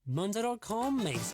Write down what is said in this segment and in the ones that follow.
Monday.com makes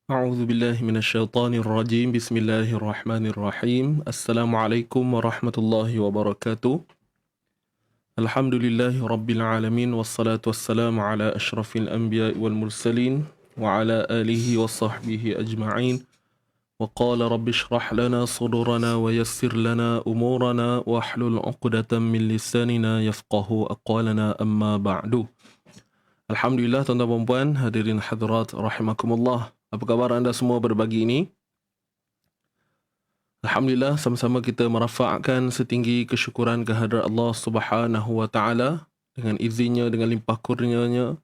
أعوذ بالله من الشيطان الرجيم بسم الله الرحمن الرحيم السلام عليكم ورحمة الله وبركاته الحمد لله رب العالمين والصلاة والسلام على أشرف الأنبياء والمرسلين وعلى آله وصحبه أجمعين وقال رب اشرح لنا صدورنا ويسر لنا أمورنا واحلل عقدة من لساننا يفقه أقوالنا أما بعد. Alhamdulillah tuan-tuan dan puan, hadirin hadirat rahimakumullah. Apa khabar anda semua pada pagi ini? Alhamdulillah, sama-sama kita merafakkan setinggi kesyukuran kehadrat Allah Subhanahu wa taala. Dengan izinnya, dengan limpah kurnianya,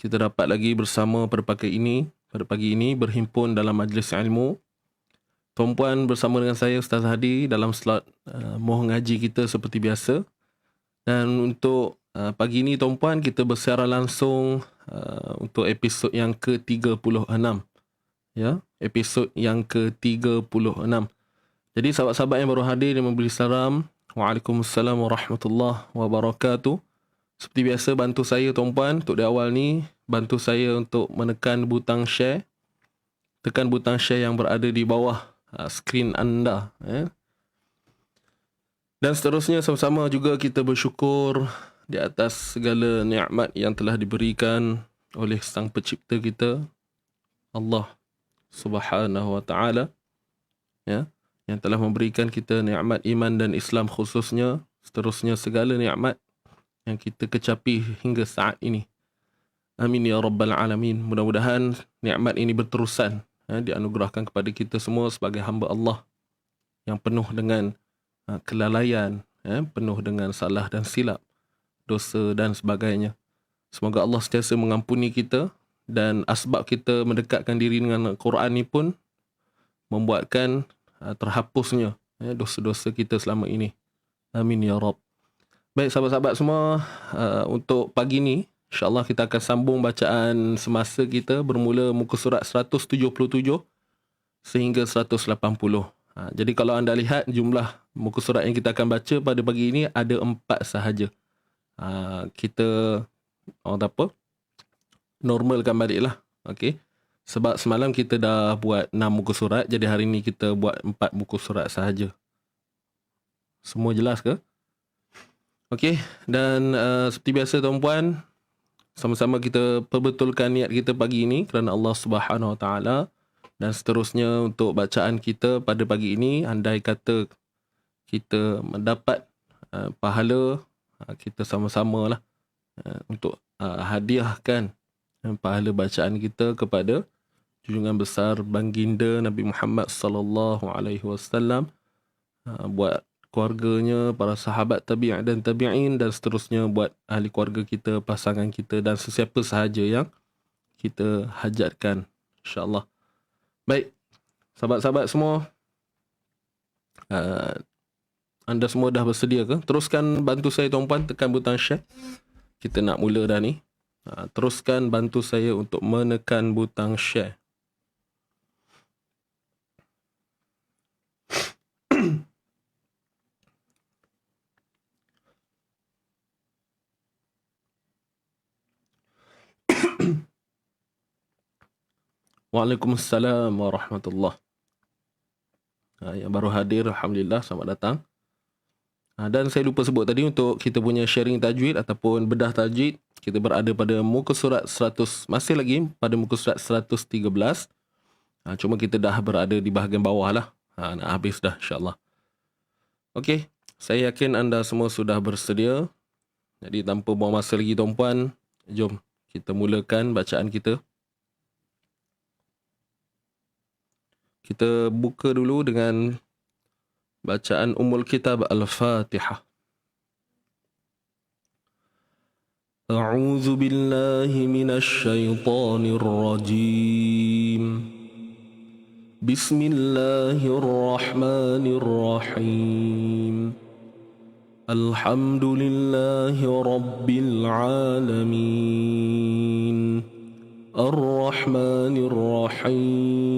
kita dapat lagi bersama pada pagi ini berhimpun dalam majlis ilmu. Tuan-puan bersama dengan saya Ustaz Hadi dalam slot mohon ngaji kita seperti biasa. Dan untuk pagi ini tuan-puan, kita bersiaran langsung untuk episod yang ke-36. Ya, episod yang ke-36. Jadi sahabat-sahabat yang baru hadir dan memberi salam, Waalaikumsalam warahmatullahi wabarakatuh. Seperti biasa, bantu saya tuan-puan untuk di awal ni, bantu saya untuk menekan butang share. Tekan butang share yang berada di bawah skrin anda. Dan seterusnya sama-sama juga kita bersyukur di atas segala nikmat yang telah diberikan oleh Sang Pencipta kita, Allah Subhanahu wa taala, ya, yang telah memberikan kita nikmat iman dan Islam khususnya, seterusnya segala nikmat yang kita kecapi hingga saat ini. Amin ya rabbal alamin. Mudah-mudahan nikmat ini berterusan dianugerahkan kepada kita semua sebagai hamba Allah yang penuh dengan kelalaian, penuh dengan salah dan silap, dosa dan sebagainya. Semoga Allah sentiasa mengampuni kita dan asbab kita mendekatkan diri dengan Al-Quran ni pun membuatkan terhapusnya dosa-dosa kita selama ini. Amin ya Rabb. Baik sahabat-sahabat semua, untuk pagi ni insya-Allah kita akan sambung bacaan semasa kita bermula muka surat 177 sehingga 180. Jadi kalau anda lihat jumlah muka surat yang kita akan baca pada pagi ini ada 4 sahaja. Kita normalkan balik lah. Okay. Sebab semalam kita dah buat 6 muka surat, jadi hari ni kita buat 4 muka surat sahaja. Semua jelas ke? Okey, dan seperti biasa tuan-puan, sama-sama kita perbetulkan niat kita pagi ini kerana Allah Subhanahu Wa Taala. Dan seterusnya untuk bacaan kita pada pagi ini, andai kata kita mendapat pahala, kita sama-sama lah untuk hadiahkan pahala bacaan kita kepada junjungan besar baginda Nabi Muhammad sallallahu alaihi wasallam, buat keluarganya, para sahabat tabi'in dan tabi'in, dan seterusnya buat ahli keluarga kita, pasangan kita dan sesiapa sahaja yang kita hajatkan, insya-Allah. Baik, sahabat-sahabat semua, anda semua dah bersedia ke? Teruskan bantu saya tuan-puan, tekan butang share. Kita nak mula dah ni. Teruskan bantu saya untuk menekan butang share. Waalaikumsalam warahmatullahi. Yang baru hadir, alhamdulillah, selamat datang. Dan saya lupa sebut tadi, untuk kita punya sharing tajwid ataupun bedah tajwid, kita berada pada muka surat 100, masih lagi pada muka surat 113. Cuma kita dah berada di bahagian bawah lah. Nak habis dah, insyaAllah. Okey, saya yakin anda semua sudah bersedia. Jadi tanpa buang masa lagi tuan-puan, jom kita mulakan bacaan kita. Kita buka dulu dengan bacaan Ummul Kitab Al-Fatihah. A'udzu billahi minasy syaithanir rajim. Bismillahirrahmanirrahim. Alhamdulillahi rabbil alamin. Ar-Rahmanir Rahim.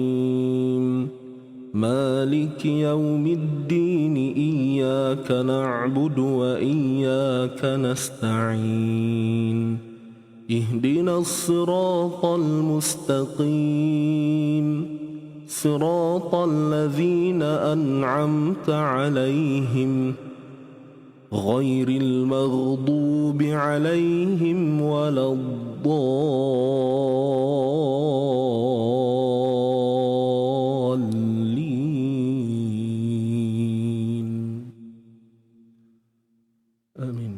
مالك يوم الدين إياك نعبد وإياك نستعين اهدنا الصراط المستقيم صراط الذين أنعمت عليهم غير المغضوب عليهم ولا الضالين آمين.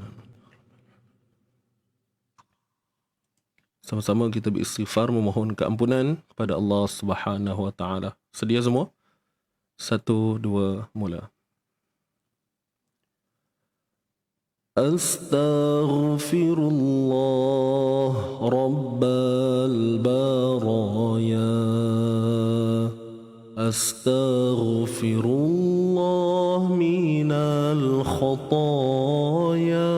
Sama-sama kita beristighfar memohon keampunan kepada Allah Subhanahu wa taala. Sedia semua? 1 2 mula. Astaghfirullah Rabbal Baraya. Astaghfirullah minal khataya.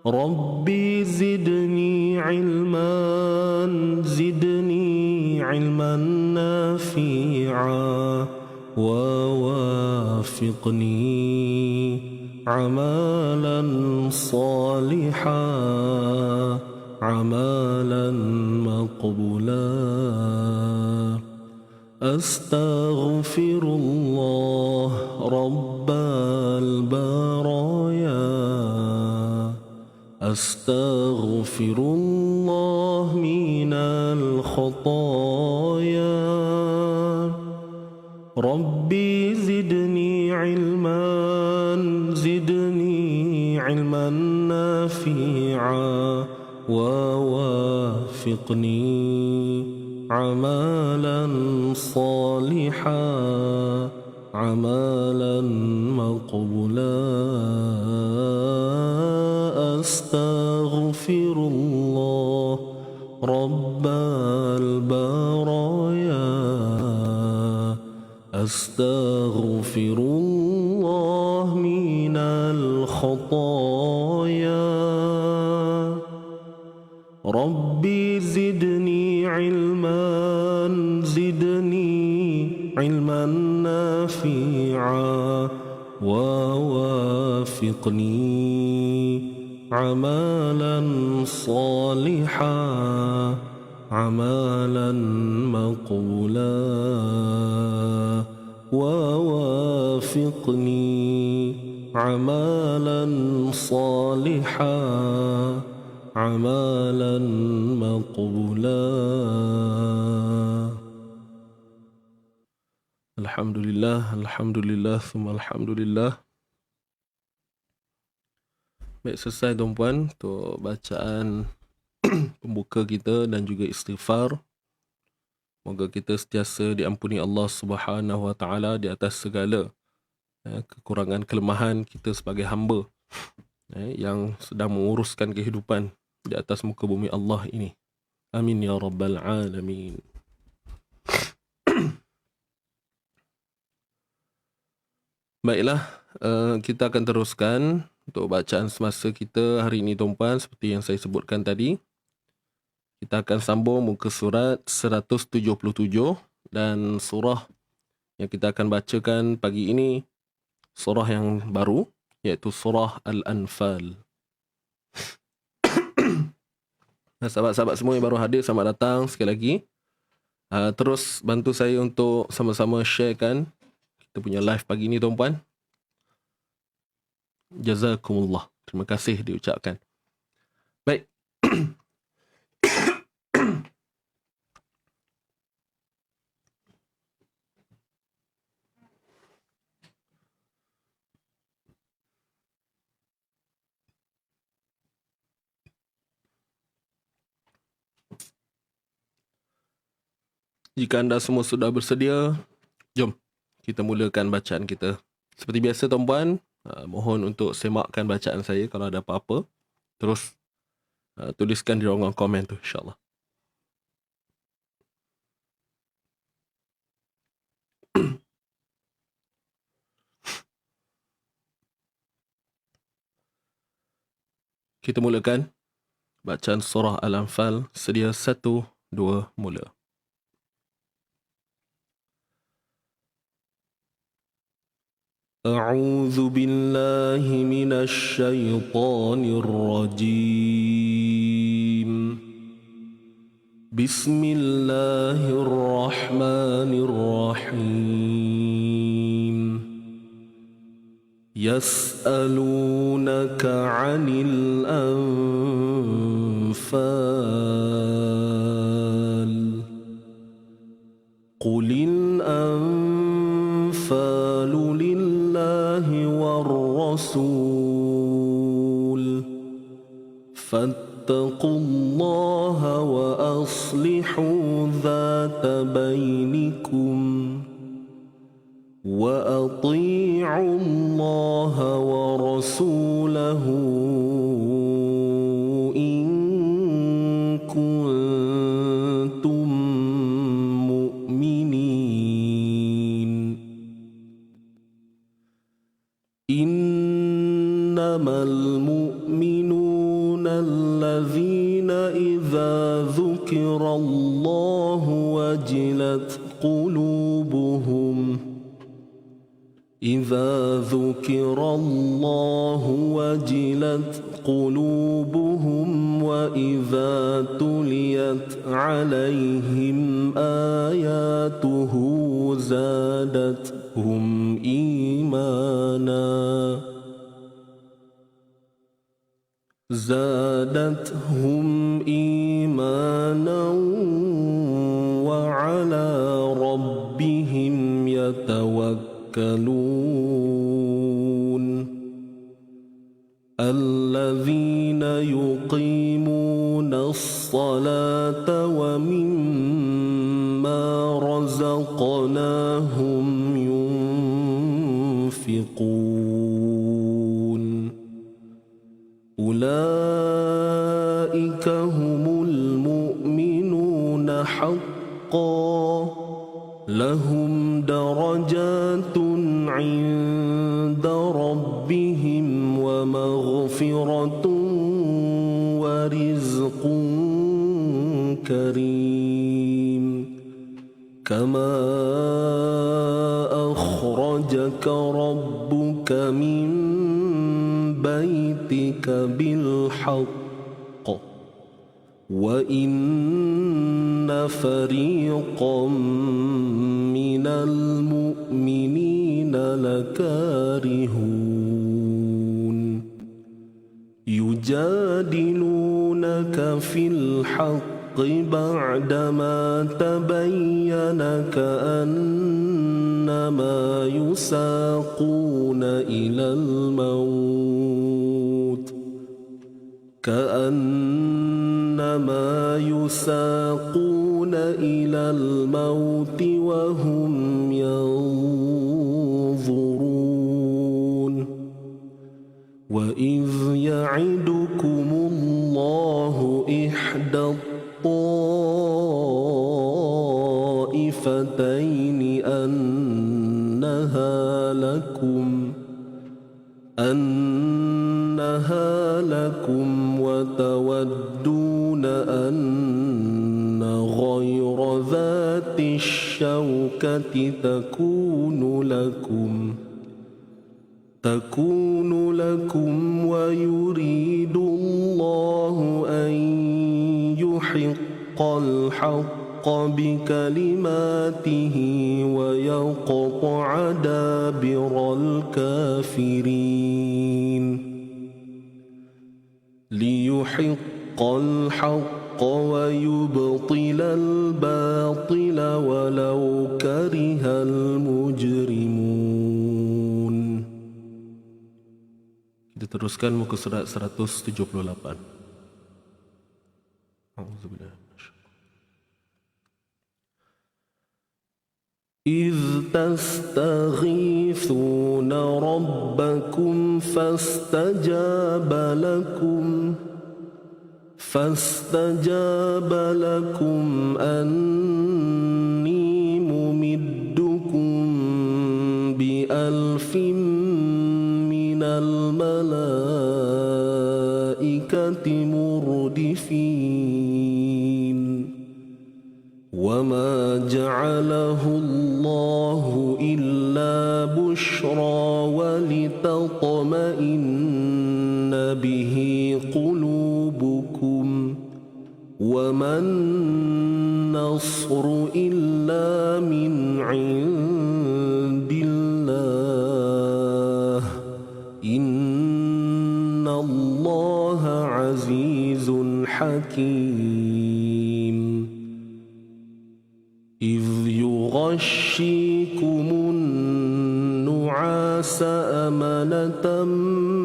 Rabbi zidni ilman, zidni ilman nafi'a, wa wafiqni amalan saliha, amalan maqbula. Astaghfirullah Rabbal Baraya. Astaghfirullah minal khataya. Rabbi zidni ilman, zidni ilman nafi'a, wa wafiqni amalan saliha, amalan maqbula. Astaghfirullah Rabbal Baraya. Astaghfirullah minal khataya. Rabbi zidni ilman, zidni ilman nafi'a, wa wafiqni amalan saliha, amalan maqbula. Wa wafiqni amalan saliha, amalan maqbula. Alhamdulillah, alhamdulillah, thumma alhamdulillah. Baik, selesai tuan-puan untuk bacaan pembuka kita dan juga istighfar. Moga kita sentiasa diampuni Allah Subhanahu wa taala di atas segala kekurangan kelemahan kita sebagai hamba yang sedang menguruskan kehidupan di atas muka bumi Allah ini. Amin ya rabbal alamin. Baiklah, kita akan teruskan untuk bacaan semasa kita hari ini tuan-puan. Seperti yang saya sebutkan tadi, kita akan sambung muka surat 177 dan surah yang kita akan bacakan pagi ini, surah yang baru, iaitu surah Al-Anfal. Sahabat-sahabat semua yang baru hadir, selamat datang sekali lagi. Terus bantu saya untuk sama-sama sharekan kita punya live pagi ini tuan-puan. Jazakumullah. Terima kasih diucapkan. Baik. Jika anda semua sudah bersedia, jom kita mulakan bacaan kita. Seperti biasa tuan-puan, mohon untuk semakkan bacaan saya. Kalau ada apa-apa, terus tuliskan di ruangan komen tu, insyaAllah. Kita mulakan bacaan surah Al-Anfal. Sedia 1, 2, mula. أعوذ بالله من الشيطان الرجيم. بسم الله الرحمن الرحيم. يسألونك عن الأنفال قل الأنفال لله والرسول فاتقوا الله وأصلحوا ذات بينكم وأطيعوا الله ورسوله إن كنتم مؤمنين. إنما المؤمنون الذين إذا ذكر الله وجلت قلوبهم وإذا تليت عليهم آياته زادتهم إيمانا وعلى ربهم يتوكلون. الذين يقيمون الصلاة ومما رزقناهم ينفقون. أولئك هم المؤمنون حقا لهم درجات عند ربهم ومغفرة ورزق كريم. كما أخرجك ربك من بيتك بالحق وإن فريقا من المؤمنين لكارهون. يجادلونك في الحق بعدما تبين كأنما يساقون إلى الموت وهم ينظرون. وإذ يعدكم الله إحدى الطائفتين أنها لكم وتودون أن غير ذات الشوكة تكون لكم ويريد الله أن يحق الحق بكلماته ويقطع دابر الكافرين. ليحق الحق ويبطل الباطل ولو كره المجرمون. Kita teruskan muka surat 178. إذ تستغيثون ربكم فاستجاب لكم أني ممدكم بألف من الملائكة مردفين. وما جعله الله إلا بشرى به قلوبكم وما النصر إلا من عند الله إن الله عزيز حكيم إذ يغشيكم النعاس أمنة منه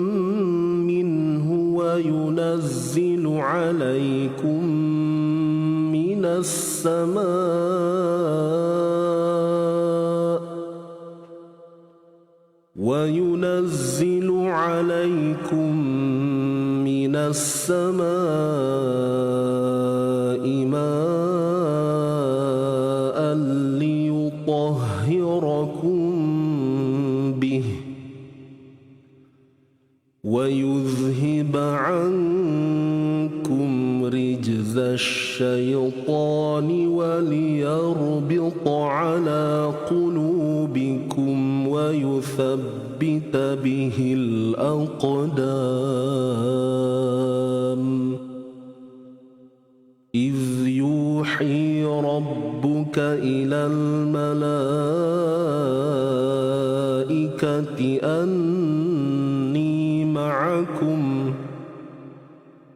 وينزل عليكم من السماء ماء ليطهركم به ويذهب عنكم رجز الشيطان وليربط على قلوبكم ويثبت به الأقدام إذ يوحي ربك إلى الملائكة أني معكم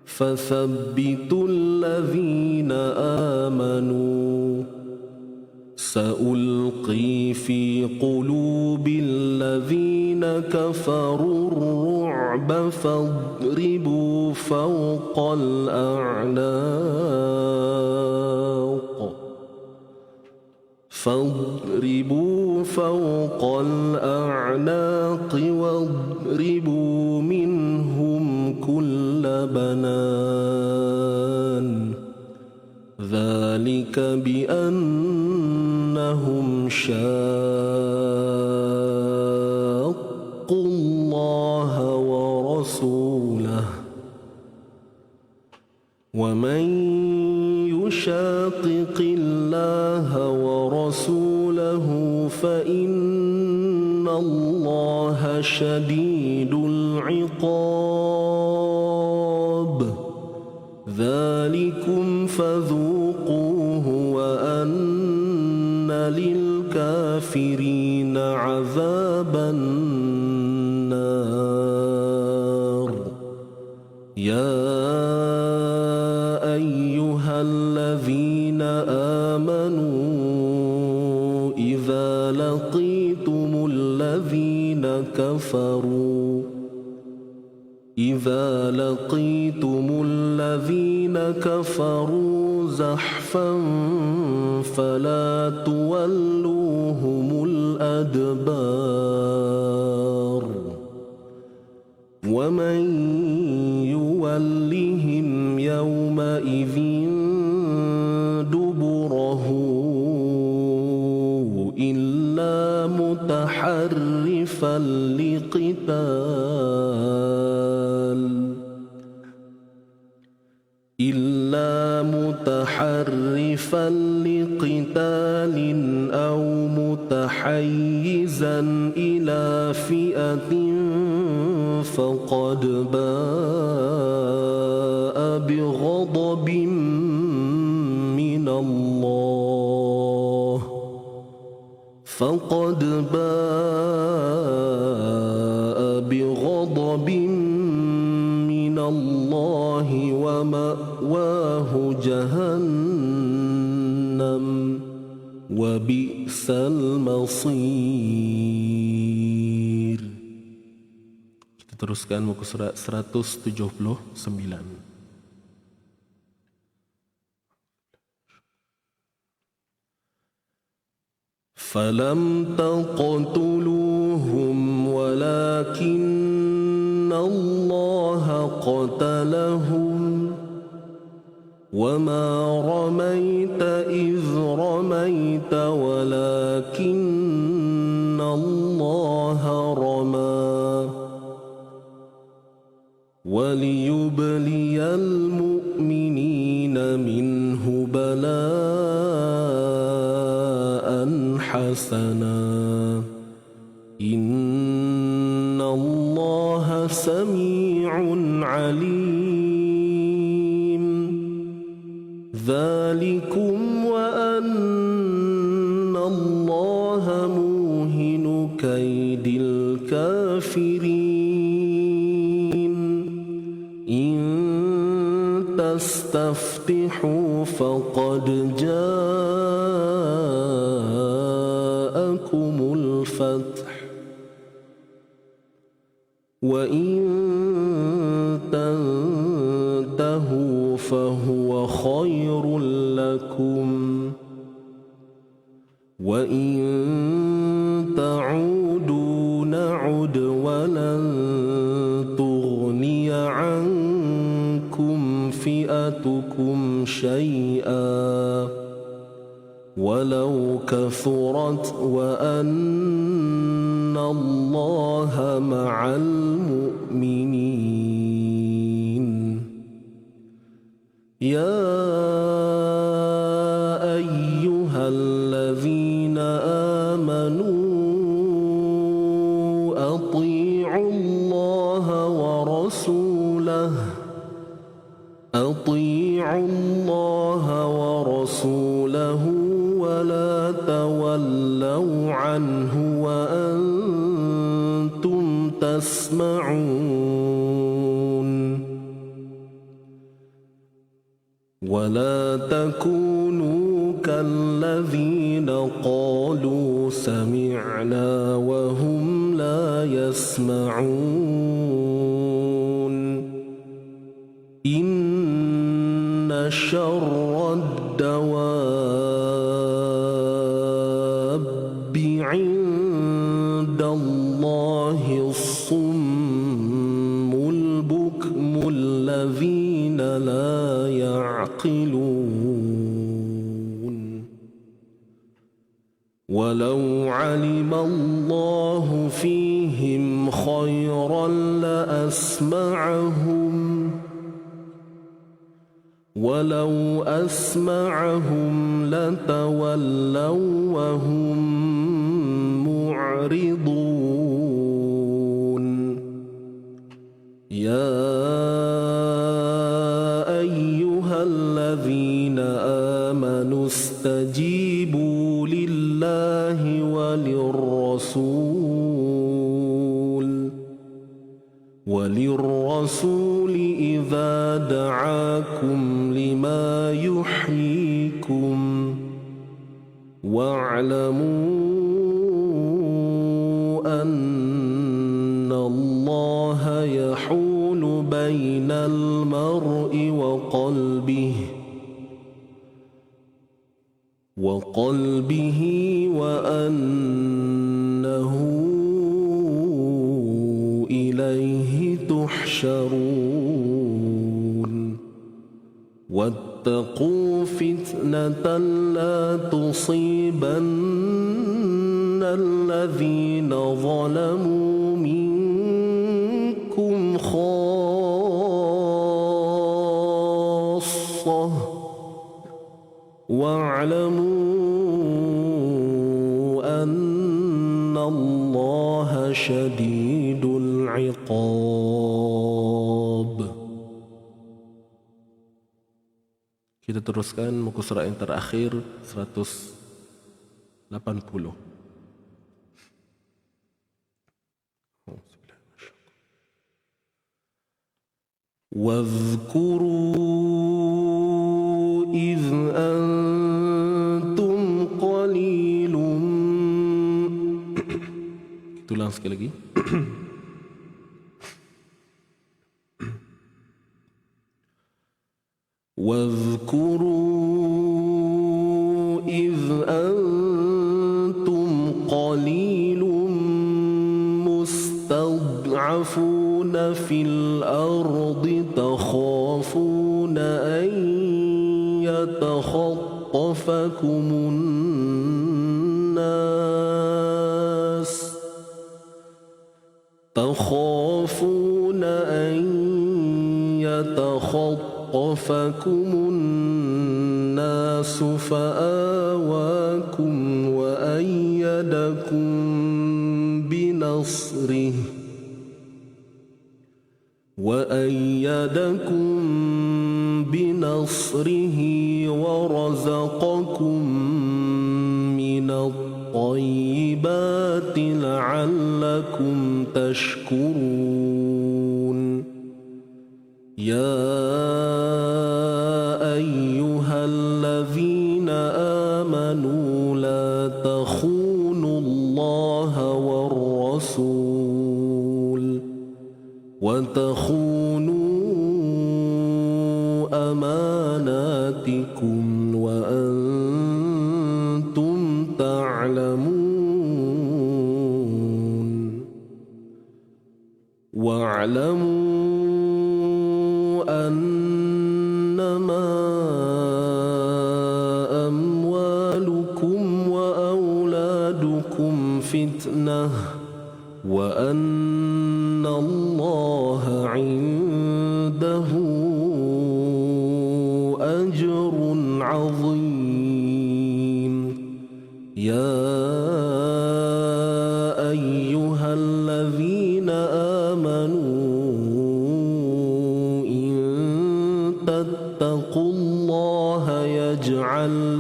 فثبتوا الذين آمنوا سألقي في قلوب الذين كفروا الرعب فاضربوا فوق الأعناق واضربوا منهم كل بنان ذلك بأنهم شاقوا الله ورسوله ومن يشاقق الله ورسوله فإن الله شديد العقاب ذلكم فذوقوه وأن للكافرين عذاب النار يا أيها الذين آمنوا إذا لقيتم الذين كفروا زحفا فلا تولوهم الأدبار ومن يولهم يومئذ دبره إلا متحرفا لقتال أو متحيزا إلى فئة فقد باء بغضب من الله ومأواه جهنم وبئس المصير. Kita teruskan muka surat 179. فلم تقتلوهم ولكن الله قتلهم وما رميت إذ رميت ولكن الله رمى وليبلي المؤمنين منه بلاء حسنا إن الله سميع ذلكم وأن الله موهن كيد الكافرين إن تستفتحوا فقد جاءكم الفتح وإن تنتهوا فهو خير لكم وإن تعودوا نعد ولن تغني عنكم فئتكم شيئا ولو كثرت وأن الله مع المؤمنين يا أيها الذين آمنوا أطيعوا الله ورسوله ولا تولوا عنه وأنتم تسمعون ولا تكونوا كالذين قالوا سمعنا وهم لا يسمعون إن شر الدواب عند الله الصم البكم الذين لا يعقلون ولو علم الله فيهم خيرا لأسمعهم ولو أسمعهم لتولوا وهم معرضون يا أيها الذين آمنوا استجيبوا لله وللرسول إذا دعاكم لما يحييكم واعلموا أن الله يحول بين المرء وقلبه وأنه إليه تحشرون واتقوا فتنة لا تصيبن الذين ظلموا منكم خاصة واعلموا أن الله شديد العقاب. Kita teruskan muka surat yang terakhir 180. واذكروا إذ أنتم قليل Tulang sekali lagi. واذكروا إذ أنتم قليل مستضعفون في الأرض تخافون أن يتخطفكم الناس فآواكم وأيدكم بنصره ورزقكم من الطيبات لعلكم تشكرون يا أيها الذين آمنوا لا تخونوا الله والرسول وتخونوا أماناتكم وأنتم تعلمون واعلموا أنما أموالكم وأولادكم فتنة وأن الله عنده أجر عظيم يا أيها الذين آمنوا إن تتقوا الله يجعل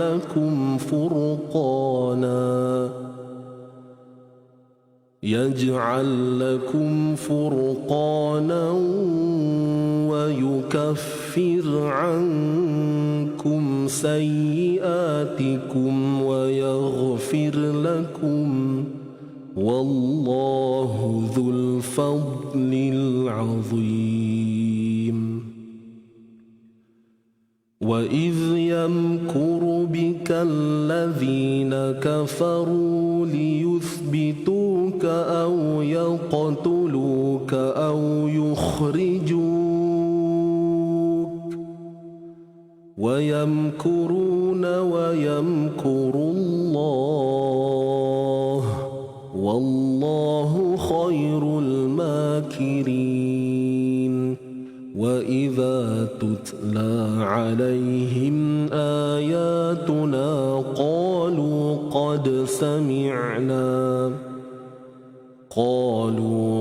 لكم فرقانا ويكفر عنكم سيئاتكم ويغفر لكم والله ذو الفضل العظيم وإذ يمكر بك الذين كفروا ليثبتوك أو يقتلوك أو يخرجوك ويمكرون ويمكر الله والله خير الماكرين وإذا تتلى عليهم آياتنا قالوا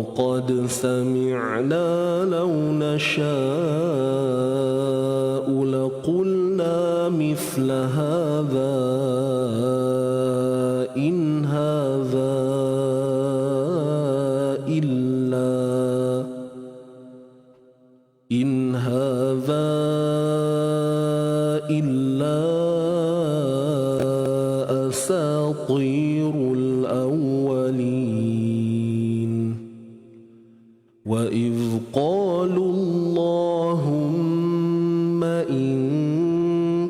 قد سمعنا لو نشاء لقلنا مثل هذا إن هذا إلا أساطير الأولين وإذ قالوا اللهم إن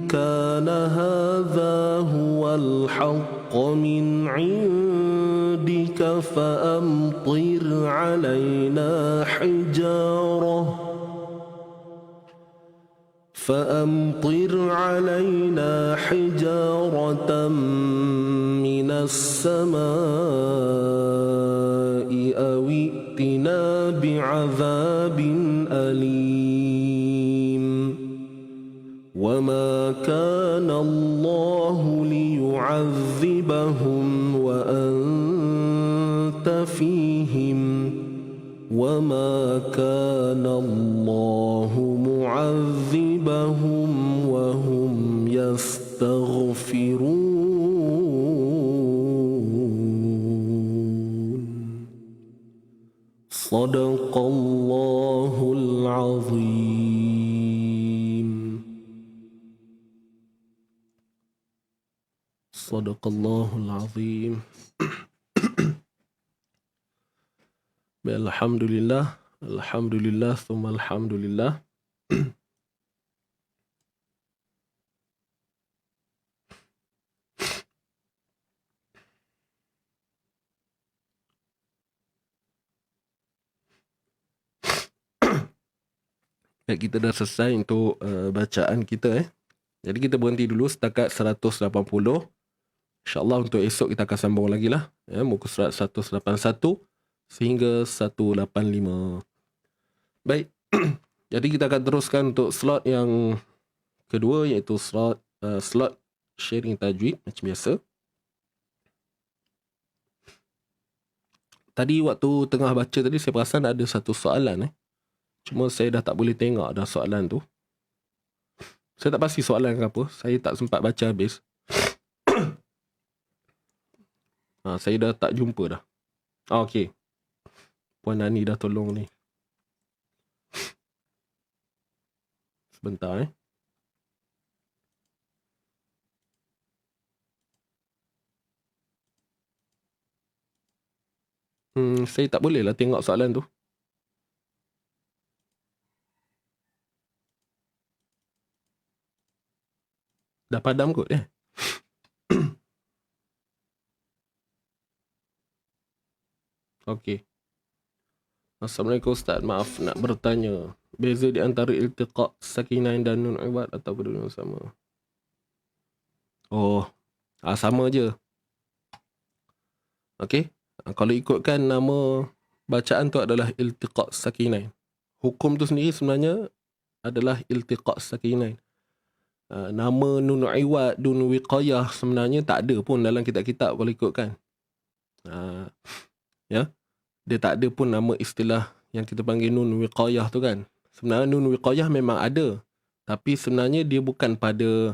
كان هذا هو الحق من عندك فأمطر علينا حجارة من السماء أو ائتنا بعذاب أليم وما كان الله ليعذبهم وأنت فيهم وما كان الله معذبهم وهم يستغفرون صدق الله العظيم صدق الله العظيم Alhamdulillah, Alhamdulillah, thumma Alhamdulillah. Baik, kita dah selesai untuk bacaan kita. Jadi kita berhenti dulu setakat 180. InsyaAllah untuk esok kita akan sambung lagi lah. Muka surat 181 sehingga 185. Baik. Jadi kita akan teruskan untuk slot yang kedua, iaitu slot sharing tajwid macam biasa. Tadi waktu tengah baca tadi saya perasan ada satu soalan. Cuma saya dah tak boleh tengok dah soalan tu. Saya tak pasti soalan ke apa. Saya tak sempat baca habis. Saya dah tak jumpa dah. Okey. Puan Nani dah tolong ni. Sebentar Saya tak boleh lah tengok soalan tu. Dah padam kot Okey. Assalamualaikum Ustaz. Maaf nak bertanya. Beza di antara iltiqa' sakinain dan nun iwad atau berdua sama? Oh, sama je. Okey. Kalau ikutkan nama bacaan tu adalah iltiqa' sakinain. Hukum tu sendiri sebenarnya adalah iltiqa' sakinain. Nama nun iwad, nun wiqayah sebenarnya tak ada pun dalam kitab-kitab kalau ikutkan. Ya. Dia tak ada pun nama istilah yang kita panggil nun wiqayah tu kan. Sebenarnya nun wiqayah memang ada. Tapi sebenarnya dia bukan pada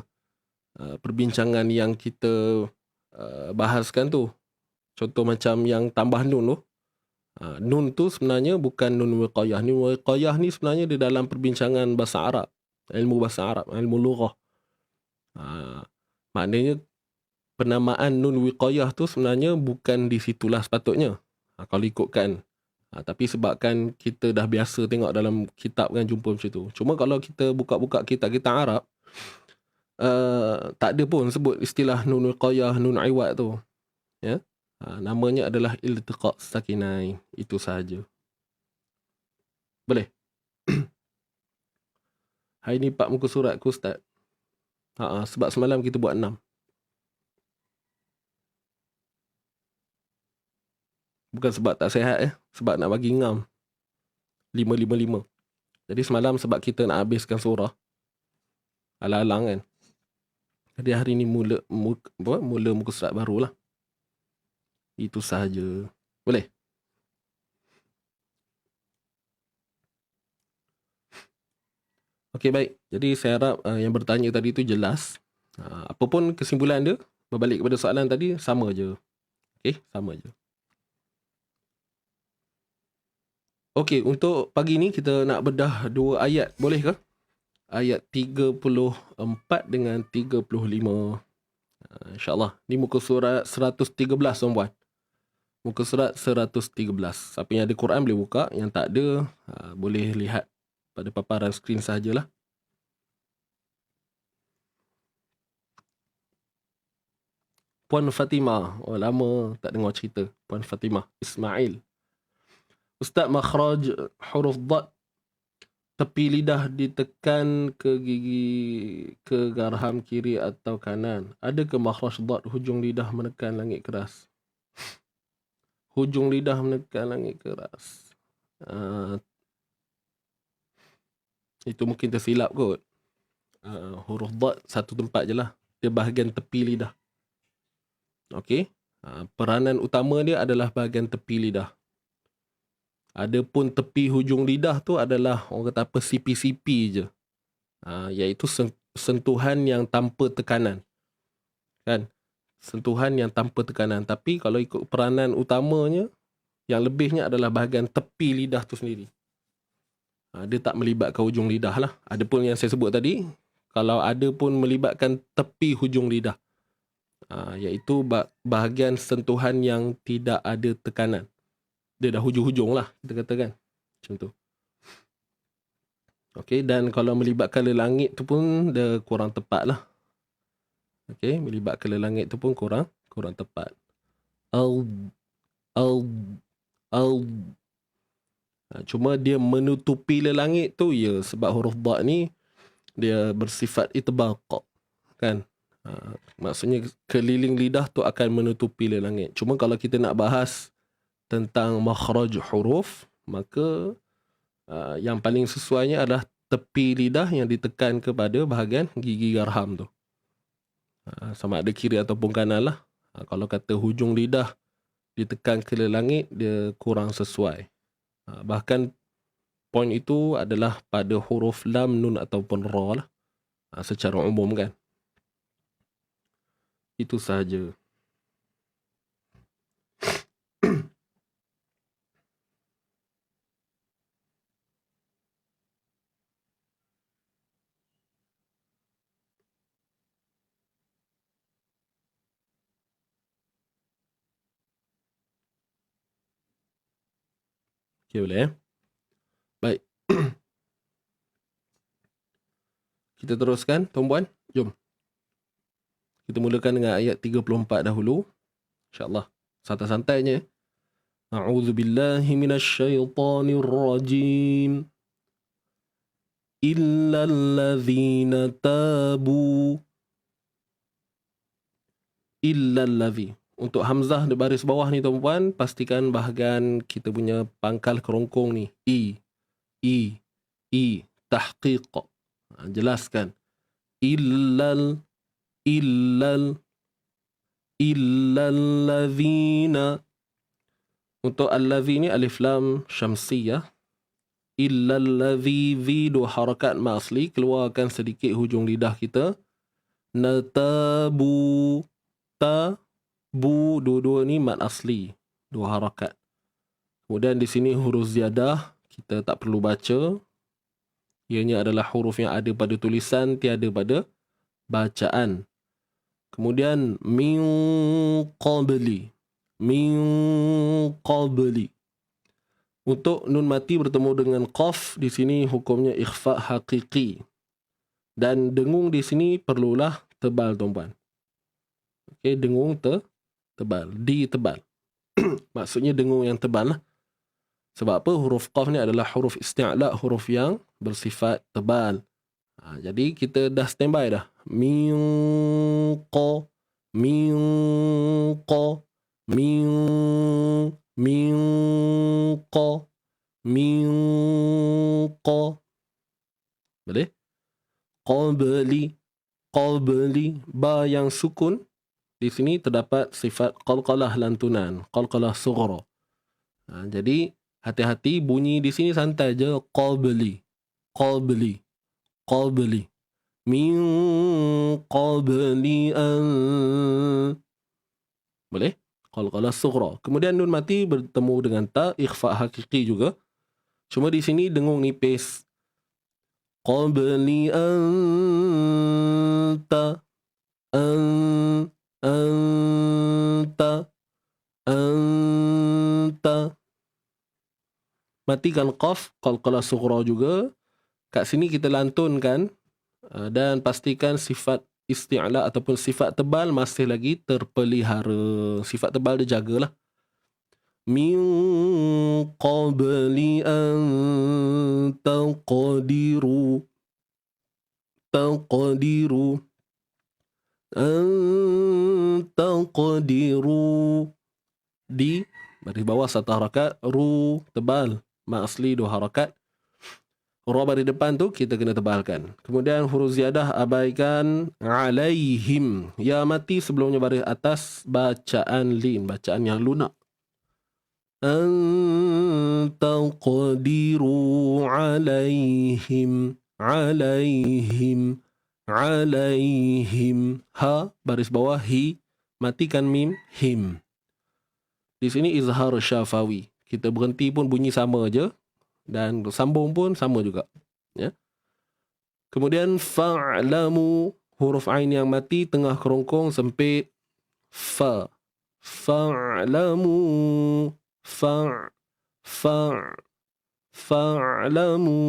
perbincangan yang kita bahaskan tu. Contoh macam yang tambah nun tu. Nun tu sebenarnya bukan nun wiqayah. Nun wiqayah ni sebenarnya di dalam perbincangan bahasa Arab. Ilmu bahasa Arab, ilmu lughah. Maknanya penamaan nun wiqayah tu sebenarnya bukan di situlah sepatutnya. Kalau ikutkan. Tapi sebabkan kita dah biasa tengok dalam kitab kan jumpa macam tu. Cuma kalau kita buka-buka kitab-kitab Arab, tak ada pun sebut istilah nun wiqayah, nun iwad tu. Ya. Namanya adalah iltiqa' sakinain. Itu sahaja. Boleh? Hari ni 4 muka surat ke Ustaz? Sebab semalam kita buat 6. Bukan sebab tak sihat sebab nak bagi ngam 555. Jadi semalam sebab kita nak habiskan surah alang-alang kan. Jadi hari ni mula muka surat baru lah. Itu sahaja. Boleh? Okey, baik. Jadi saya harap yang bertanya tadi tu jelas. Apapun kesimpulan dia, berbalik kepada soalan tadi, sama je. Okey, sama je. Okey, untuk pagi ni kita nak bedah 2 ayat. Boleh ke? Ayat 34 dengan 35. InsyaAllah. Ni muka surat 113 tuan-puan. Muka surat 113. Siapa yang ada Quran boleh buka. Yang tak ada, boleh lihat pada paparan skrin sahajalah. Puan Fatimah. Oh, lama tak dengar cerita. Puan Fatimah Ismail. Ustaz, makhraj huruf dad tepi lidah ditekan ke gigi, ke garham kiri atau kanan. Adakah makhraj dad hujung lidah menekan langit keras? Hujung lidah menekan langit keras. Itu mungkin tersilap kot. Huruf dad satu tempat je lah. Dia bahagian tepi lidah. Okey. Peranan utama dia adalah bahagian tepi lidah. Adapun tepi hujung lidah tu adalah orang kata apa, sipi-sipi je. Iaitu sentuhan yang tanpa tekanan. Kan? Sentuhan yang tanpa tekanan. Tapi kalau ikut peranan utamanya, yang lebihnya adalah bahagian tepi lidah tu sendiri. Dia tak melibatkan hujung lidah lah. Adapun yang saya sebut tadi, kalau ada pun melibatkan tepi hujung lidah. Iaitu bahagian sentuhan yang tidak ada tekanan. Dia dah hujung-hujung lah, kita katakan. Macam tu. Okey, dan kalau melibatkan lelangit tu pun dia kurang tepat lah. Okey, melibatkan lelangit tu pun kurang tepat. Cuma dia menutupi lelangit tu ya, sebab huruf dad ni dia bersifat itbaq, kan? Maksudnya keliling lidah tu akan menutupi lelangit. Cuma kalau kita nak bahas tentang makhraj huruf, maka yang paling sesuainya adalah tepi lidah yang ditekan kepada bahagian gigi garham tu. Sama ada kiri ataupun kanan lah. Kalau kata hujung lidah ditekan ke lelangit, dia kurang sesuai. Bahkan poin itu adalah pada huruf lam, nun ataupun ra lah. secara umum kan. Itu sahaja. Okay, boleh Baik. Kita teruskan, tuan-puan. Jom. Kita mulakan dengan ayat 34 dahulu. InsyaAllah. Santai-santainya. A'udzu billahi minasyaitonir rajim. Illal ladzina tabu. Illal ladzi. Untuk hamzah di baris bawah ni tuan-puan, pastikan bahagian kita punya pangkal kerongkong ni. I. Tahqiq. Jelaskan. Illal ladzina. Untuk al-ladzi ni alif lam syamsiyah. Illal ladzi, dua harakat ma asli, keluarkan sedikit hujung lidah kita. Natabu, dua-dua ni mat asli, dua harakat. Kemudian di sini huruf ziyadah kita tak perlu baca. Ianya adalah huruf yang ada pada tulisan, tiada pada bacaan. Kemudian min qabli. Untuk nun mati bertemu dengan qaf, di sini hukumnya ikhfa hakiki. Dan dengung di sini perlulah tebal, tuan-puan. Okey, dengung tebal, ditebal. Maksudnya dengung yang tebal lah. Sebab apa? Huruf qaf ni adalah huruf isti'la, huruf yang bersifat tebal. Jadi kita dah standby dah. Min qa. Boleh? Qabli. Ba yang sukun. Di sini terdapat sifat qalqalah lantunan. Qalqalah sughra. Jadi hati-hati, bunyi di sini santai je. Qabli. Min qabli an. Boleh? Qalqalah sughra. Kemudian nun mati bertemu dengan ta, ikhfa hakiki juga. Cuma di sini dengung nipis. Qabli anta. Matikan qaf, qalqalah sughra juga. Kat sini kita lantunkan dan pastikan sifat isti'la ataupun sifat tebal masih lagi terpelihara. Sifat tebal dia jagalah. Min qabli an taqdiru. Di baris bawah satu harakat, ru tebal, ma asli dua harakat. Ra baris depan tu kita kena tebalkan. Kemudian huruf ziyadah abaikan. Alaihim, ya mati sebelumnya baris atas, bacaan lin, bacaan yang lunak. Antaqdiru alaihim. Ha baris bawah hi, matikan mim, him. Di sini izhar syafawi. Kita berhenti pun bunyi sama aja dan sambung pun sama juga, ya. Kemudian fa'lamu, huruf ain yang mati tengah kerongkong sempit. Fa'lamu. Fa'lamu.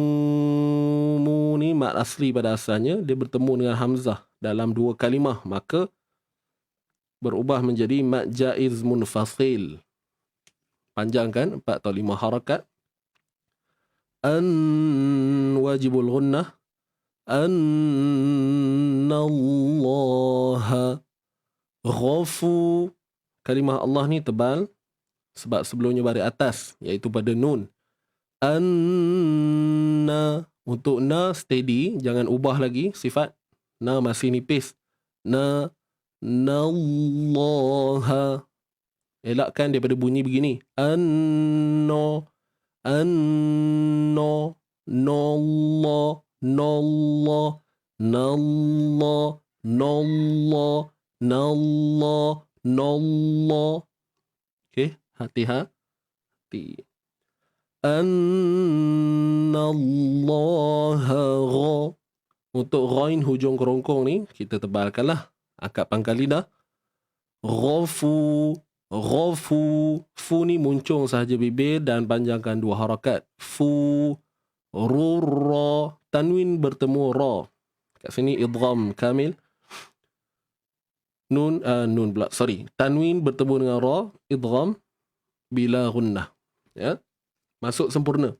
Mu ni mat asli pada asalnya, dia bertemu dengan hamzah dalam dua kalimah, maka berubah menjadi mat jaiz munfasil. Panjang kan? 4 atau 5 harakat. An wajibul gunnah. Annallaha ghafu. Kalimah Allah ni tebal sebab sebelumnya baris atas, iaitu pada nun. Anna, untuk na steady, jangan ubah lagi sifat. Na masih nipis. Nallaha. Elakkan daripada bunyi begini. Nollah. Nallah, nallah, nallah, nallah. Okey, hati-hati. Annallaha gha. Untuk ghain hujung kerongkong ni, kita tebalkanlah. Akad pangkal lidah. Ghafu, ghafu. Fu ni muncung sahaja bibir dan panjangkan 2 harakat. Fu, rurra. Tanwin bertemu ra. Kat sini idgham kamil. Nun pula, sorry. Tanwin bertemu dengan ra, idgham bila gunnah. Ya. Masuk sempurna.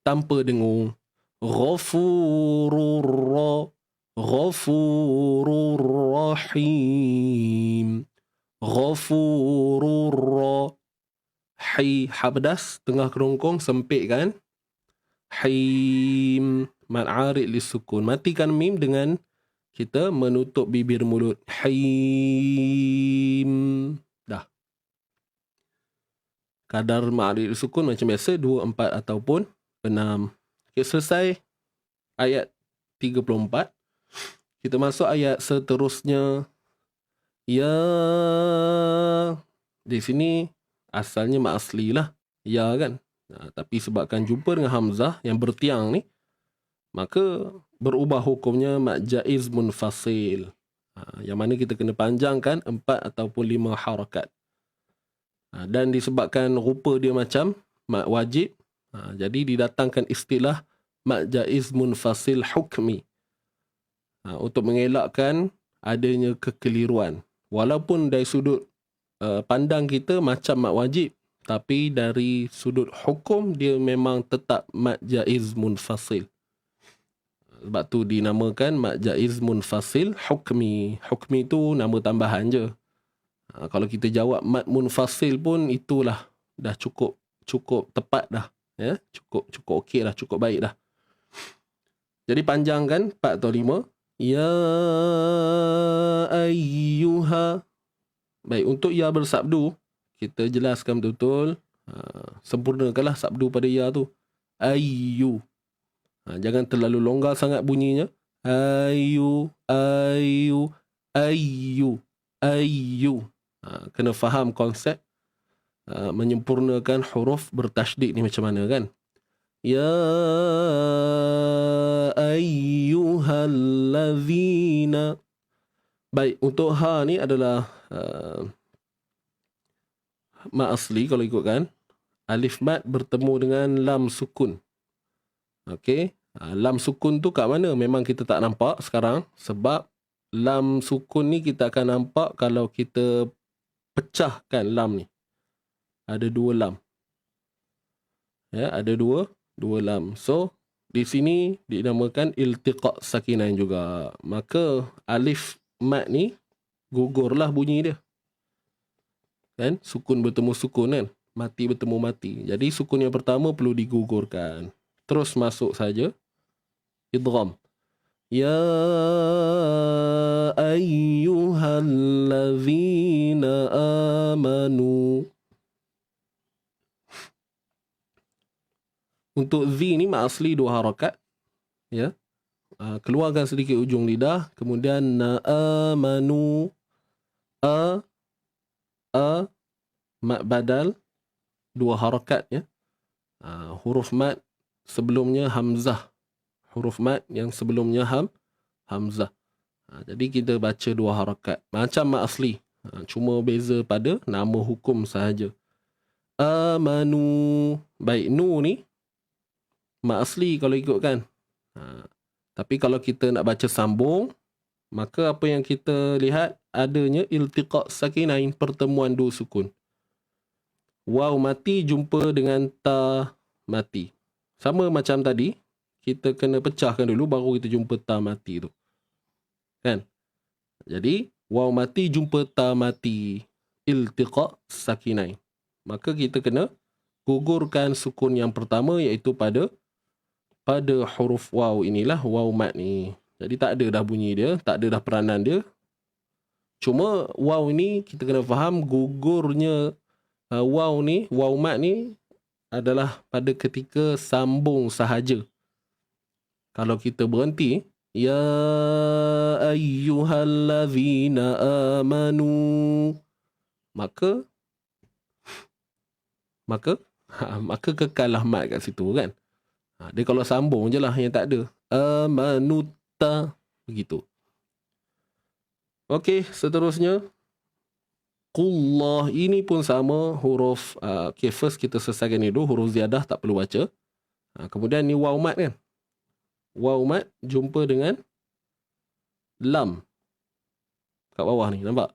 Tanpa dengung. Ghafurur ra, ghafurur rahim. Ghafurur ra. Hi, habdas, tengah kerongkong, sempit kan? Him, mad arid li sukun. Matikan mim dengan kita menutup bibir mulut. Him. Dah. Kadar mad arid li sukun macam biasa, 2, 4 ataupun 6. Okay, selesai ayat 34. Kita masuk ayat seterusnya. Ya. Di sini asalnya mak asli lah. Ya kan? Tapi sebabkan jumpa dengan hamzah yang bertiang ni, maka berubah hukumnya mak jaiz munfasil. Yang mana kita kena panjangkan 4 ataupun 5 harakat. Dan disebabkan rupa dia macam mak wajib, jadi didatangkan istilah mak jaiz munfasil hukmi. Untuk mengelakkan adanya kekeliruan. Walaupun dari sudut pandang kita macam mak wajib, tapi dari sudut hukum dia memang tetap mak jaiz munfasil. Sebab tu dinamakan mak jaiz munfasil hukmi. Hukmi tu nama tambahan je. Kalau kita jawab mat munfasil pun itulah dah cukup tepat dah. Ya, cukup okey dah, cukup baik dah. Jadi panjangkan 4 atau 5. Ya ayyuha. Baik, untuk ya bersabdu, kita jelaskan betul-betul. Sempurnakanlah sabdu pada ya tu. Ayyu. Jangan terlalu longgar sangat bunyinya. Ayyu, ayyu, ayyu, ayyu. Kena faham konsep menyempurnakan huruf bertasydid ni macam mana kan. Ya ayyuhallazina. Baik, untuk ha ni adalah mat asli kalau ikutkan. Alif mat bertemu dengan lam sukun. Okey. Lam sukun tu kat mana? Memang kita tak nampak sekarang. Sebab lam sukun ni kita akan nampak kalau kita pecahkan lam ni. Ada 2 lam. Ya, ada dua lam. So, di sini dinamakan iltiqa' sakinain juga. Maka alif mat ni gugurlah bunyi dia. Kan? Sukun bertemu sukun kan? Mati bertemu mati. Jadi sukun yang pertama perlu digugurkan. Terus masuk saja idgham. Ya ayyuhallazina amanu. Untuk zi ni mak asli 2 harakat. Ya. Keluarkan sedikit ujung lidah. Kemudian na amanu. Mat badal 2 harakat ya. Huruf mat sebelumnya hamzah. Huruf mat yang sebelumnya hamzah. Jadi kita baca 2 harakat. Macam mat asli. Cuma beza pada nama hukum sahaja. Amanu. Baik, nu ni mat asli kalau ikutkan. Tapi kalau kita nak baca sambung, maka apa yang kita lihat adanya iltiqa' sakinain, pertemuan 2 sukun. Waw mati jumpa dengan ta mati. Sama macam tadi, kita kena pecahkan dulu baru kita jumpa ta mati tu. Kan? Jadi, waw mati jumpa ta mati. Iltiqa' sakinain. Maka kita kena gugurkan sukun yang pertama iaitu pada huruf waw inilah, waw mat ni. Jadi tak ada dah bunyi dia, tak ada dah peranan dia. Cuma waw ni kita kena faham gugurnya waw ni, waw mat ni adalah pada ketika sambung sahaja. Kalau kita berhenti, Ya ayyuhallazina amanu. Maka maka kekallah mat kat situ kan. Dia kalau sambung je lah yang tak ada. Amanuta. Begitu. Okey, seterusnya. Qullah. Ini pun sama huruf. Okay, first kita selesaikan ni dulu. Huruf ziyadah tak perlu baca. Kemudian ni waw mat kan. Waw mat jumpa dengan lam. Kat bawah ni, nampak?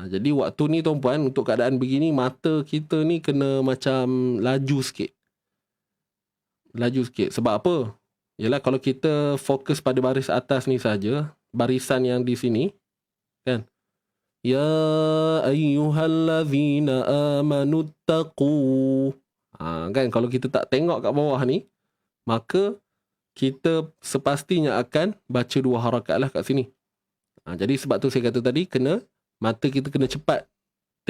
Jadi waktu ni tuan-puan, untuk keadaan begini, mata kita ni kena macam laju sikit. Laju sikit. Sebab apa? Yalah, kalau kita fokus pada baris atas ni saja, barisan yang di sini, kan? Ya ayyuhallazina amanuttaqu. Kan, kalau kita tak tengok kat bawah ni, maka kita sepastinya akan baca 2 harakat lah kat sini. Jadi sebab tu saya kata tadi, mata kita kena cepat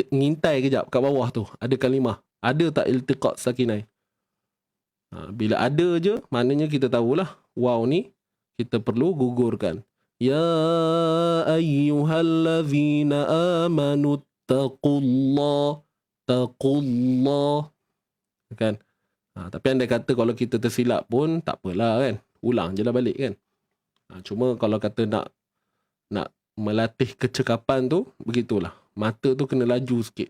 ngintai kejap kat bawah tu. Ada kalimah. Ada tak iltiqat sakinai? Bila ada je, maknanya kita tahulah waw ni kita perlu gugurkan. Ya ayyuhallazina amanu taqullah. Taqullah. Kan? Tapi andai kata kalau kita tersilap pun tak apalah kan. Ulang je lah balik kan. Cuma kalau kata nak melatih kecekapan tu, begitulah. Mata tu kena laju sikit.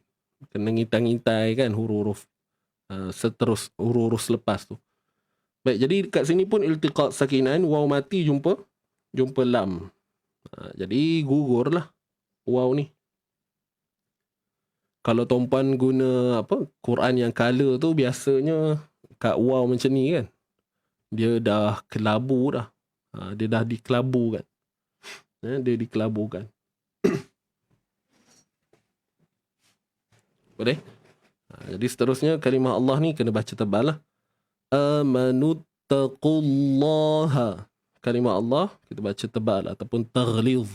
Kena ngintai-ngintai kan huruf-huruf. Seterus huruf-huruf selepas tu. Baik, jadi kat sini pun iltiqat sakinan, waw mati jumpa lam. Jadi gugurlah waw ni. Kalau tuan-puan guna Quran yang color tu, biasanya kat waw macam ni kan. Dia dah kelabu dah. Dia dah dikelabukan. Dia dikelabukan. Boleh? Jadi seterusnya kalimah Allah ni kena baca tebal lah. Amanuttaqullaha. Kalimah Allah kita baca tebal ataupun taghlidh.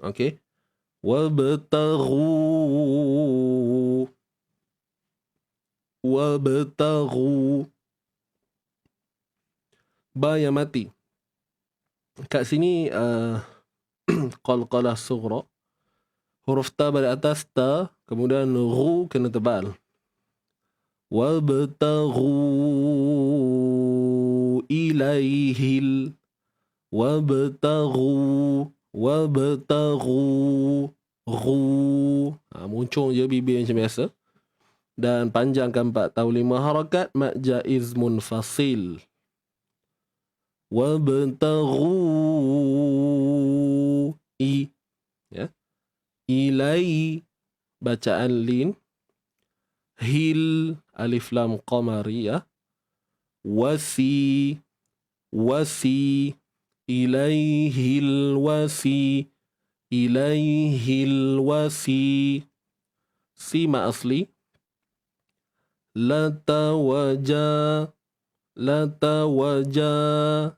Okey. Wabtaghu. Ba yang mati. Kat sini qalqalah sughra. Huruf ta pada atas ta, kemudian ru kena tebal. Wabtaghu ilaihil. Wabtaghu ru. Muncul je bibir macam biasa. Dan panjangkan 4 atau 5 harakat, mat jaiz munfasil. Wabtaghu ya. Ilai bacaan lin. Hil alif lam qamariyah. Wasi ilaihil wasi. Si ma asli. Latawaja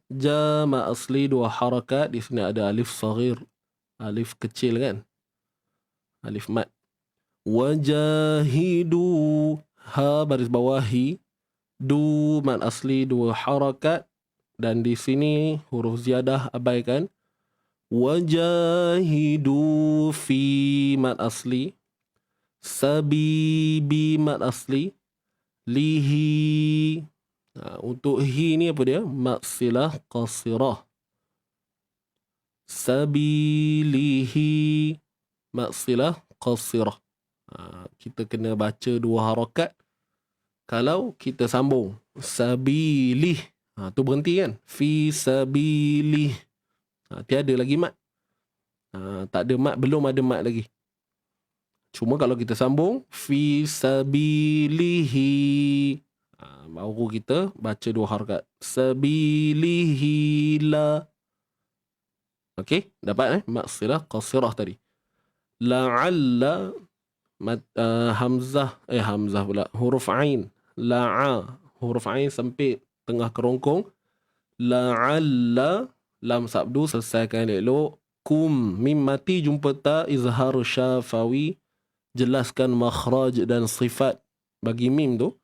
jama asli 2 harakat. Di sini ada alif saghir, alif kecil kan, alif mat. Wajahidu, ha baris bawahi, du mat asli 2 harakat. Dan di sini huruf ziyadah abaikan. Wajahidu fi mat asli, sabibi mat asli, lihi. Untuk hi ni apa dia? Maksilah qasirah. Sabilihi maksilah qasirah. Kita kena baca 2 harakat. Kalau kita sambung sabilih, tu berhenti kan? Fi sabilih. Tiada lagi mat. Tak ada mat, belum ada mat lagi. Cuma kalau kita sambung fi sabilihi, baru kita baca 2 harakat. Sabilihi la. Okey, dapat maksilah qasirah tadi. La'alla hamzah pula, huruf ain. La'a, huruf ain sempit tengah kerongkong. La'alla lam sabdu, selesaikan elok. Kum mim mati jumpa ta, izhar syafawi, jelaskan makhraj dan sifat bagi mim tu.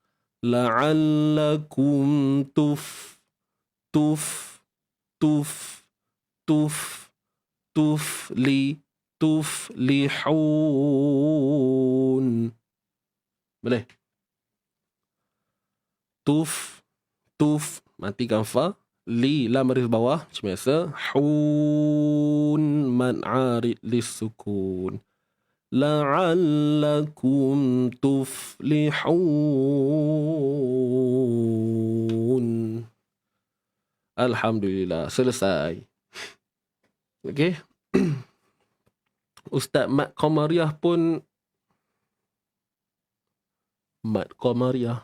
la'allakum tuf tuf tuf tuflihun. Boleh? Tuf, matikan fa. Li, lam baris bawah, macam biasa. Hun, man arid lissukun. La'allakum tuflihun. Alhamdulillah, selesai. Okey. Ustaz Mat Qamariyah pun Mat Qamariyah.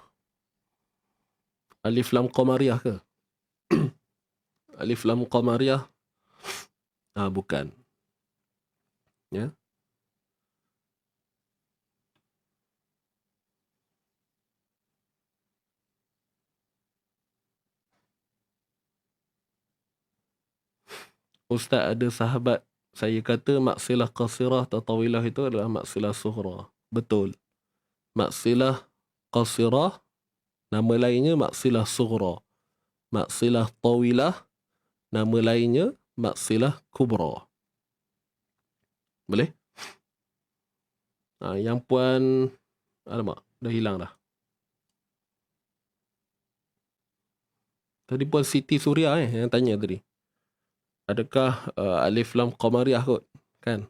Alif Lam Qamariyah ke? Alif Lam Qamariyah? Bukan. Ya. Ustaz, ada sahabat saya kata maksilah qasirah atau tawilah itu adalah maksilah sughra. Betul. Maksilah qasirah, nama lainnya maksilah sughra. Maksilah tawilah, nama lainnya maksilah kubra. Boleh? Yang puan, alamak, dah hilang dah. Tadi puan Siti Suria yang tanya tadi. Adakah Alif Lam Qamariyah kot? Kan?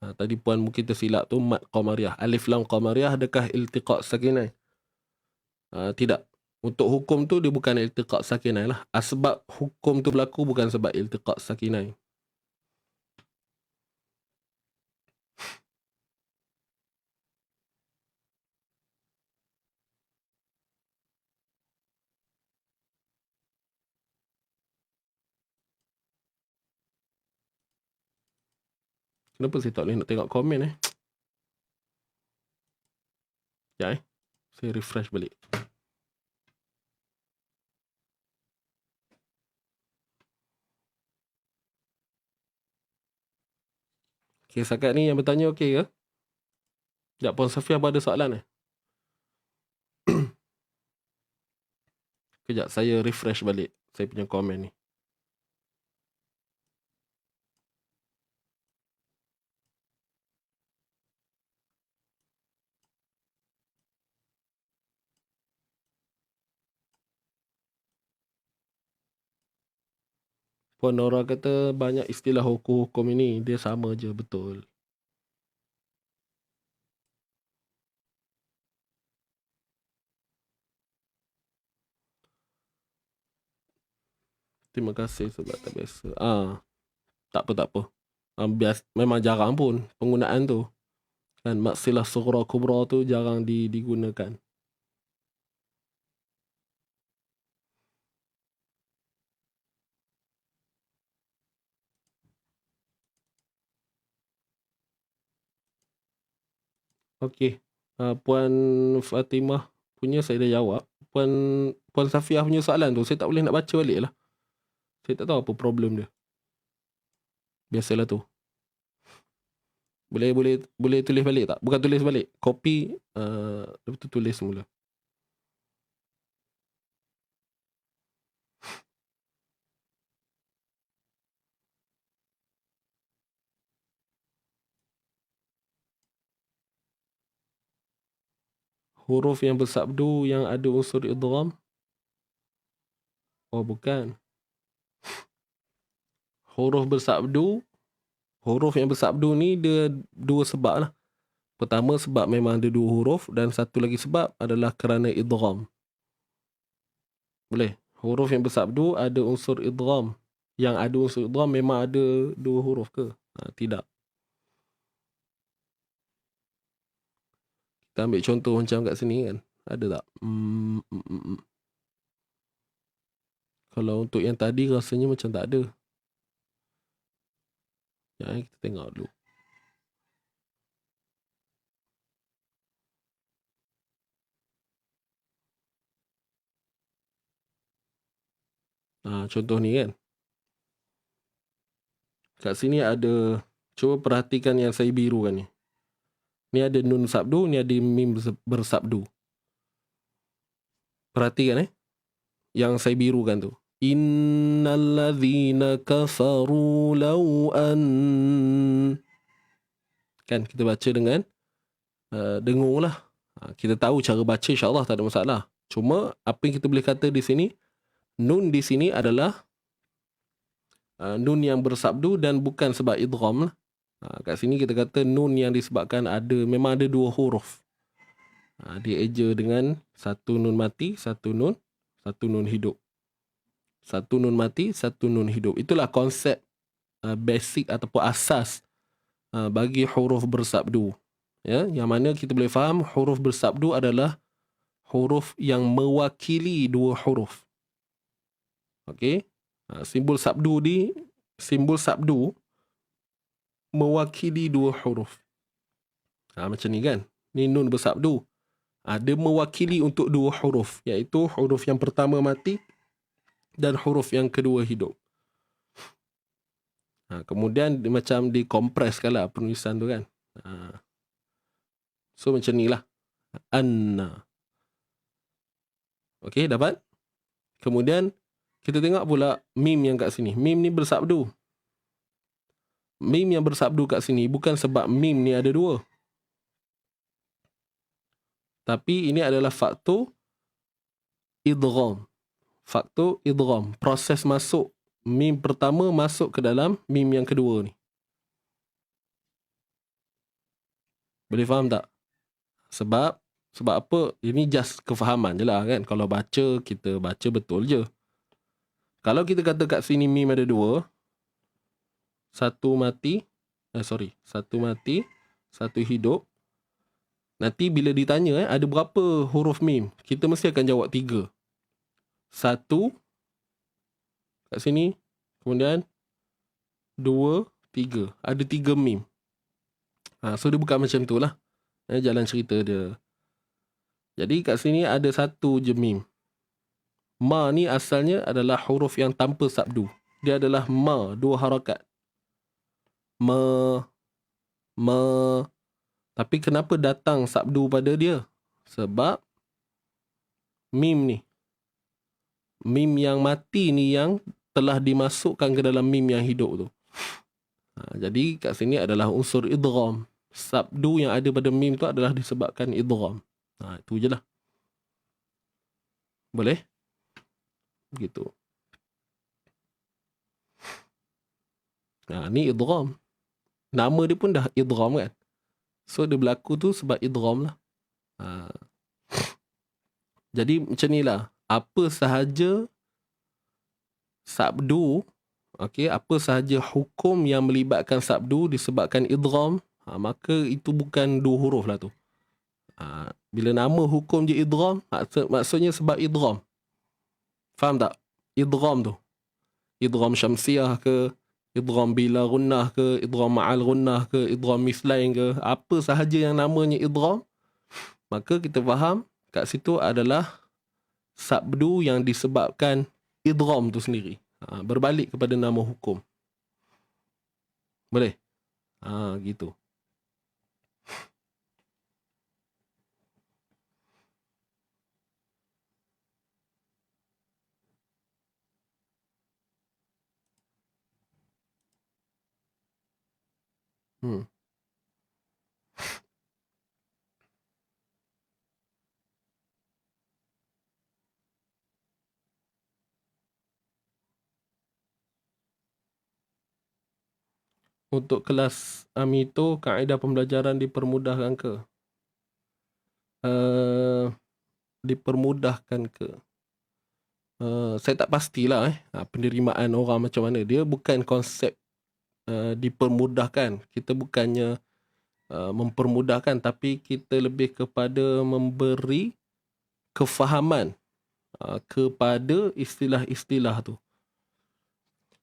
Tadi puan mungkin tersilap tu Mat Qamariyah. Alif Lam Qamariyah adakah iltiqa' sakinai? Tidak. Untuk hukum tu dia bukan iltiqa' sakinai lah. Sebab hukum tu berlaku bukan sebab iltiqa' sakinai. Kenapa saya tak boleh nak tengok komen Ya saya refresh balik. Okay, setakat ni yang bertanya okey ke? Sekejap, Puan Safiah ada soalan Kejap, saya refresh balik saya punya komen ni. Puan Nora kata banyak istilah hukum-hukum ini, dia sama je, betul. Terima kasih sebab tak biasa. Tak apa. Memang jarang pun penggunaan tu. Kan maksilah sughra kubra tu jarang digunakan. Okey. Puan Fatimah punya saya dah jawab. Puan Safiah punya soalan tu saya tak boleh nak baca balik lah. Saya tak tahu apa problem dia. Biasalah tu. Boleh tulis balik tak? Bukan tulis balik. Copy, lepas tu tulis semula. Huruf yang bersabdu yang ada unsur idgham. Oh, bukan. Huruf yang bersabdu ni dia dua sebab lah. Pertama sebab memang ada dua huruf dan satu lagi sebab adalah kerana idgham. Boleh. Huruf yang bersabdu ada unsur idgham. Yang ada unsur idgham memang ada dua huruf ke? Tidak. Kita ambil contoh macam kat sini kan. Ada tak? Kalau untuk yang tadi rasanya macam tak ada. Kita tengok dulu. Contoh ni kan. Kat sini ada, cuba perhatikan yang saya birukan ni. Ni ada nun sabdu, ni ada mim bersabdu. Perhatikan yang saya birukan tu. Innalladzina kafaru law an. Kan kita baca dengan dengung lah. Kita tahu cara baca, insyaAllah tak ada masalah. Cuma apa yang kita boleh kata di sini, nun di sini adalah nun yang bersabdu dan bukan sebab idgham lah. Kat sini kita kata nun yang disebabkan memang ada dua huruf. Dia eja dengan satu nun mati, satu nun hidup. Satu nun mati, satu nun hidup. Itulah konsep basic ataupun asas bagi huruf bersabdu. Ya, yang mana kita boleh faham huruf bersabdu adalah huruf yang mewakili dua huruf. Okey. Simbol sabdu mewakili dua huruf. Macam ni kan. Ni nun bersabdu. Dia mewakili untuk dua huruf, iaitu huruf yang pertama mati dan huruf yang kedua hidup. Kemudian macam dikompreskan lah penulisan tu kan. So macam ni lah. Anna. Okey, dapat? Kemudian kita tengok pula mim yang kat sini. Mim ni bersabdu. Mim yang bersabdu kat sini bukan sebab mim ni ada dua. Tapi ini adalah faktor idgham. Faktor idgham. Proses masuk mim pertama masuk ke dalam mim yang kedua ni. Boleh faham tak? Sebab apa? Ini just kefahaman je lah kan. Kalau baca, kita baca betul je. Kalau kita kata kat sini mim ada dua. Satu mati, satu hidup. Nanti bila ditanya ada berapa huruf mim, kita mesti akan jawab 3. 1 kat sini, kemudian 2, 3. Ada 3 mim. So dia bukan macam tu lah. Jalan cerita dia. Jadi kat sini ada satu je mim. Ma ni asalnya adalah huruf yang tanpa sabdu. Dia adalah ma, 2 harakat. Ma. Tapi kenapa datang sabdu pada dia? Sebab mim yang mati ni yang telah dimasukkan ke dalam mim yang hidup tu. Jadi kat sini adalah unsur idgham. Sabdu yang ada pada mim tu adalah disebabkan idgham. Itu je lah. Boleh? Begitu. Ni idgham. Nama dia pun dah idgham kan. So dia berlaku tu sebab idgham lah. Jadi macam ni lah. Apa sahaja sabdu, apa sahaja hukum yang melibatkan sabdu disebabkan idgham, maka itu bukan 2 huruf lah tu. Bila nama hukum je idgham, maksudnya sebab idgham. Faham tak? Idgham tu. Idgham syamsiah ke, idgham bila gunnah ke, idgham ma'al gunnah ke, idgham mislain ke, apa sahaja yang namanya idgham, maka kita faham kat situ adalah sabdu yang disebabkan idgham tu sendiri. Berbalik kepada nama hukum. Boleh? Gitu. Untuk kelas Amito, kaedah pembelajaran dipermudahkan ke? Dipermudahkan ke? Saya tak pastilah penerimaan orang macam mana. Dia bukan konsep dipermudahkan. Kita bukannya mempermudahkan, tapi kita lebih kepada memberi kefahaman kepada istilah-istilah tu.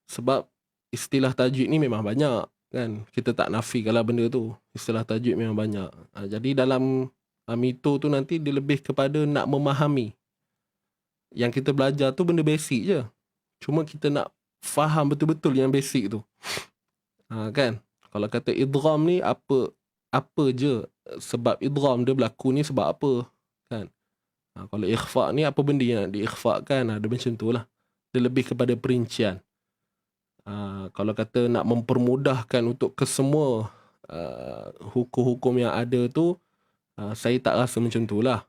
Sebab istilah tajwid ni memang banyak kan. Kita tak nafikanlah benda tu. Istilah tajwid memang banyak. Jadi dalam Amito tu nanti dia lebih kepada nak memahami. Yang kita belajar tu benda basic je. Cuma kita nak faham betul-betul yang basic tu. Kan? Kalau kata idgham ni apa je sebab idgham dia berlaku ni sebab apa? Kan? Kalau ikhfa ni apa benda yang nak diikhfakan, ada macam tu lah. Dia lebih kepada perincian. Kalau kata nak mempermudahkan untuk kesemua hukum-hukum yang ada tu, saya tak rasa macam tu lah.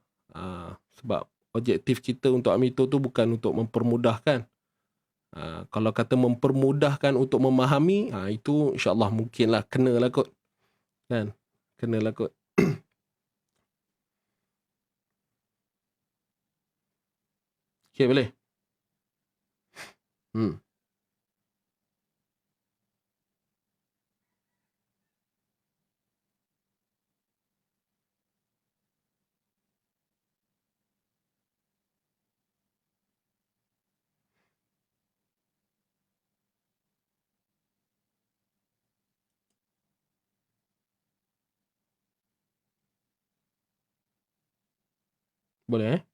Sebab objektif kita untuk ambil tu bukan untuk mempermudahkan. Kalau kata mempermudahkan untuk memahami, itu insyaAllah mungkin lah, kenalah kot. Kan? Kenalah kot. Okay, boleh? Boleh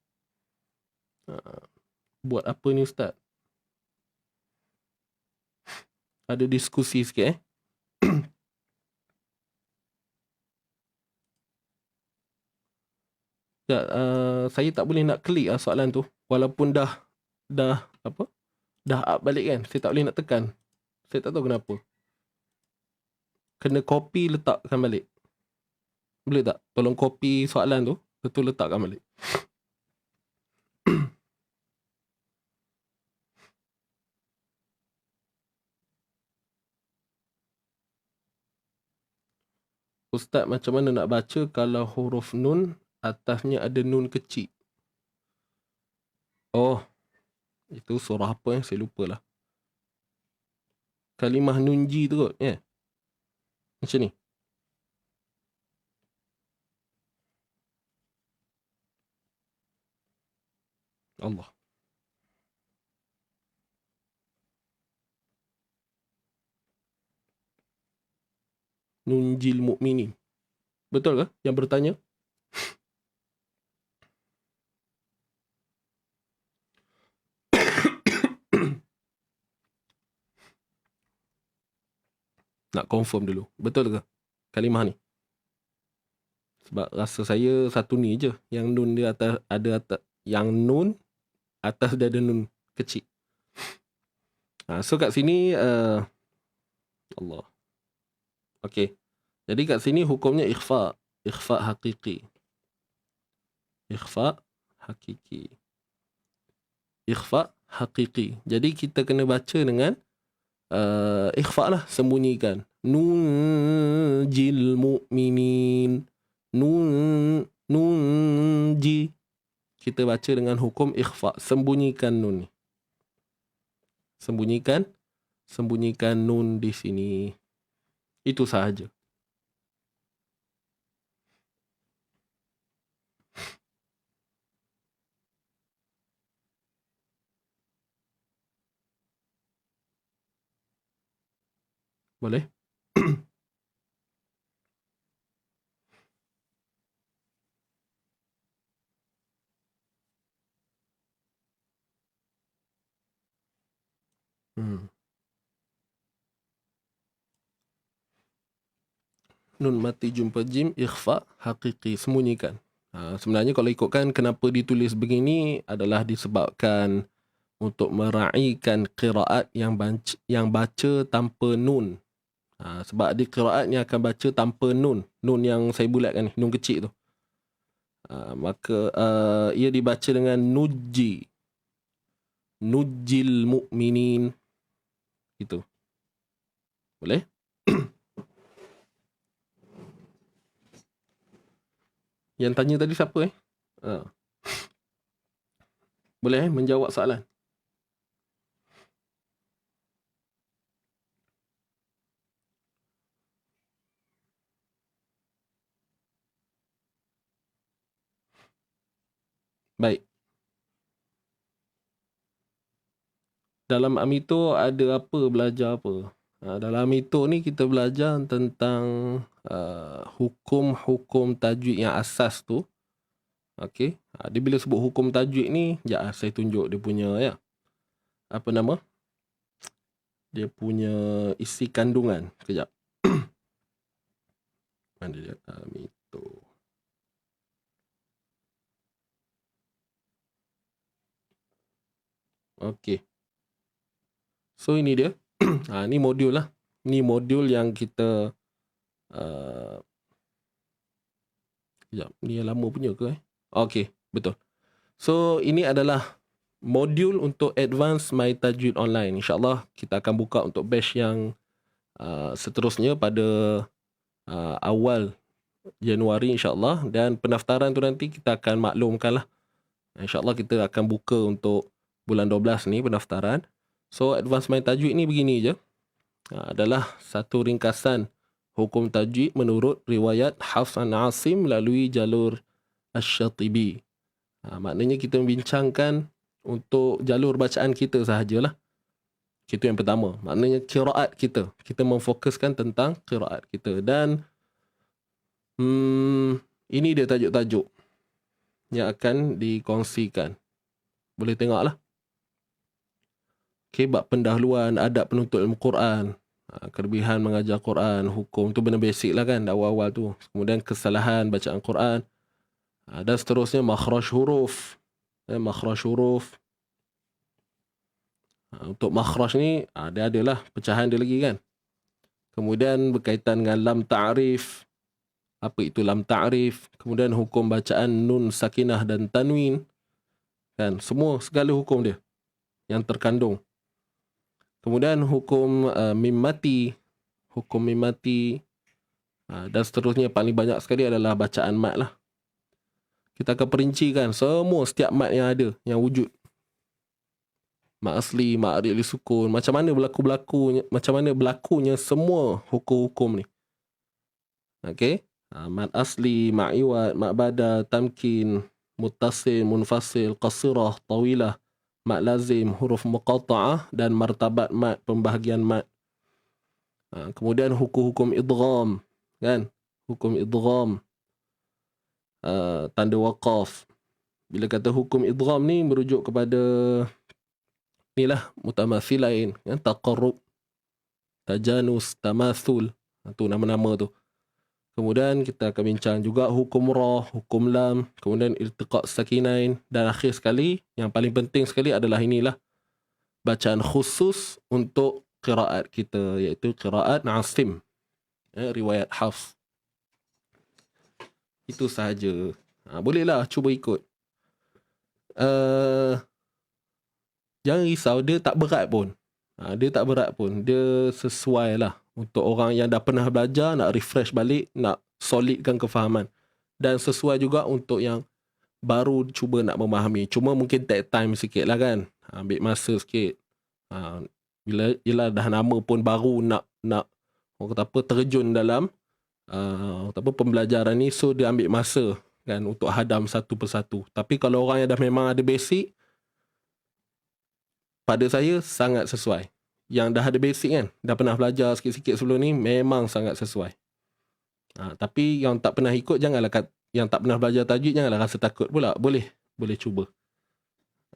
buat apa ni Ustaz? Ada diskusi sikit Tak, saya tak boleh nak klik soalan tu. Walaupun dah apa? Dah up balik kan. Saya tak boleh nak tekan. Saya tak tahu kenapa. Kena copy letakkan balik. Boleh tak? Tolong copy soalan tu. Betul letakkan balik. Ustaz, macam mana nak baca kalau huruf nun atasnya ada nun kecil? Oh, itu surah apa yang saya lupa lah. Kalimah nunji tu kot, ya? Yeah. Macam ni. Allah. Nunjil mu'minin. Betul ke yang bertanya? Nak confirm dulu. Betul ke kalimah ni? Sebab rasa saya satu ni je. Yang nun dia atas, ada atas, yang nun atas dia ada nun kecil. So kat sini Allah. Okey. Jadi kat sini hukumnya ikhfa. Ikhfa hakiki. Ikhfa hakiki. Ikhfa hakiki. Jadi kita kena baca dengan ikhfa lah, sembunyikan. Nunjil mu'minin. Nunji. Kita baca dengan hukum ikhfa. Sembunyikan nun ni. Sembunyikan nun di sini. Itu sahaja. Boleh? Nun mati jumpa jim, ikhfa hakiki, sembunyikan. Sebenarnya kalau ikutkan kenapa ditulis begini adalah disebabkan untuk meraihkan qiraat yang baca tanpa nun. Sebab ada qiraat yang akan baca tanpa nun. Nun yang saya bulatkan ni, nun kecil tu. Maka ia dibaca dengan nuji. Nujil mu'minin. Itu. Boleh? Yang tanya tadi siapa Boleh menjawab soalan? Baik. Dalam Amito ada apa, belajar apa? Dalam Amito ni kita belajar tentang hukum-hukum tajwid yang asas tu. Okey. Dia bila sebut hukum tajwid ni, sekejap saya tunjuk dia punya apa nama? Dia punya isi kandungan. Sekejap. Mana dia? Amito. Okey. So ini dia. Ni modul lah. Ni modul yang kita sekejap. Ni yang lama punya ke Okey, betul. So ini adalah modul untuk Advanced My Tajwid Online. InsyaAllah kita akan buka untuk batch yang seterusnya pada awal Januari insyaAllah. Dan pendaftaran tu nanti kita akan maklumkan lah. InsyaAllah kita akan buka untuk bulan 12 ni pendaftaran. So Advanced My Tajwid ni begini je. Adalah satu ringkasan hukum tajwid menurut riwayat Hafs an Asim melalui jalur Asy-Syatibi. Maknanya kita membincangkan untuk jalur bacaan kita sahajalah. Itu yang pertama. Maknanya qiraat kita. Kita memfokuskan tentang qiraat kita. Dan ini dia tajuk-tajuk yang akan dikongsikan. Boleh tengoklah. Okay, bab pendahuluan, adab penuntut ilmu Quran, kelebihan mengajar Quran, hukum tu benda basic lah kan, awal-awal tu. Kemudian kesalahan bacaan Quran, dan seterusnya makhraj huruf. Makhraj huruf. Untuk makhraj ni, dia adalah pecahan dia lagi kan. Kemudian berkaitan dengan lam ta'rif. Apa itu lam ta'rif? Kemudian hukum bacaan nun sakinah dan tanwin. Kan, semua segala hukum dia yang terkandung. Kemudian hukum mim mati, hukum mim mati, dan seterusnya paling banyak sekali adalah bacaan mat lah. Kita akan perincikan semua setiap mat yang ada, yang wujud. Mat asli, mat arid li sukun, macam mana berlakunya semua hukum-hukum ni. Okey, mat asli, mat iwad, mat badal, tamkin, muttasil, munfasil, qasirah, tawilah, mat lazim, huruf muqatta'ah dan martabat mat, pembahagian mat. Kemudian hukum-hukum idgham, kan? Hukum idgham, tanda waqaf. Bila kata hukum idgham ni merujuk kepada inilah mutamathilain, kan? Taqarrub, tajanus, tamathul. Tu nama-nama tu. Kemudian kita akan bincang juga hukum ra, hukum lam, kemudian iltiqa' sakinain, dan akhir sekali, yang paling penting sekali adalah inilah bacaan khusus untuk qiraat kita, iaitu qiraat Asim, riwayat Hafs. Itu sahaja. Bolehlah cuba ikut. Jangan risau, dia tak berat pun. Dia sesuai lah untuk orang yang dah pernah belajar, nak refresh balik, nak solidkan kefahaman. Dan sesuai juga untuk yang baru cuba nak memahami. Cuma mungkin take time sikit lah kan. Ambil masa sikit. Bila dah nama pun baru nak orang kata apa, terjun dalam pembelajaran ni. So dia ambil masa kan untuk hadam satu persatu. Tapi kalau orang yang dah memang ada basic, pada saya sangat sesuai. Yang dah ada basic kan, dah pernah belajar sikit-sikit sebelum ni, memang sangat sesuai. Tapi yang tak pernah ikut, yang tak pernah belajar tajwid, janganlah rasa takut pula. Boleh cuba.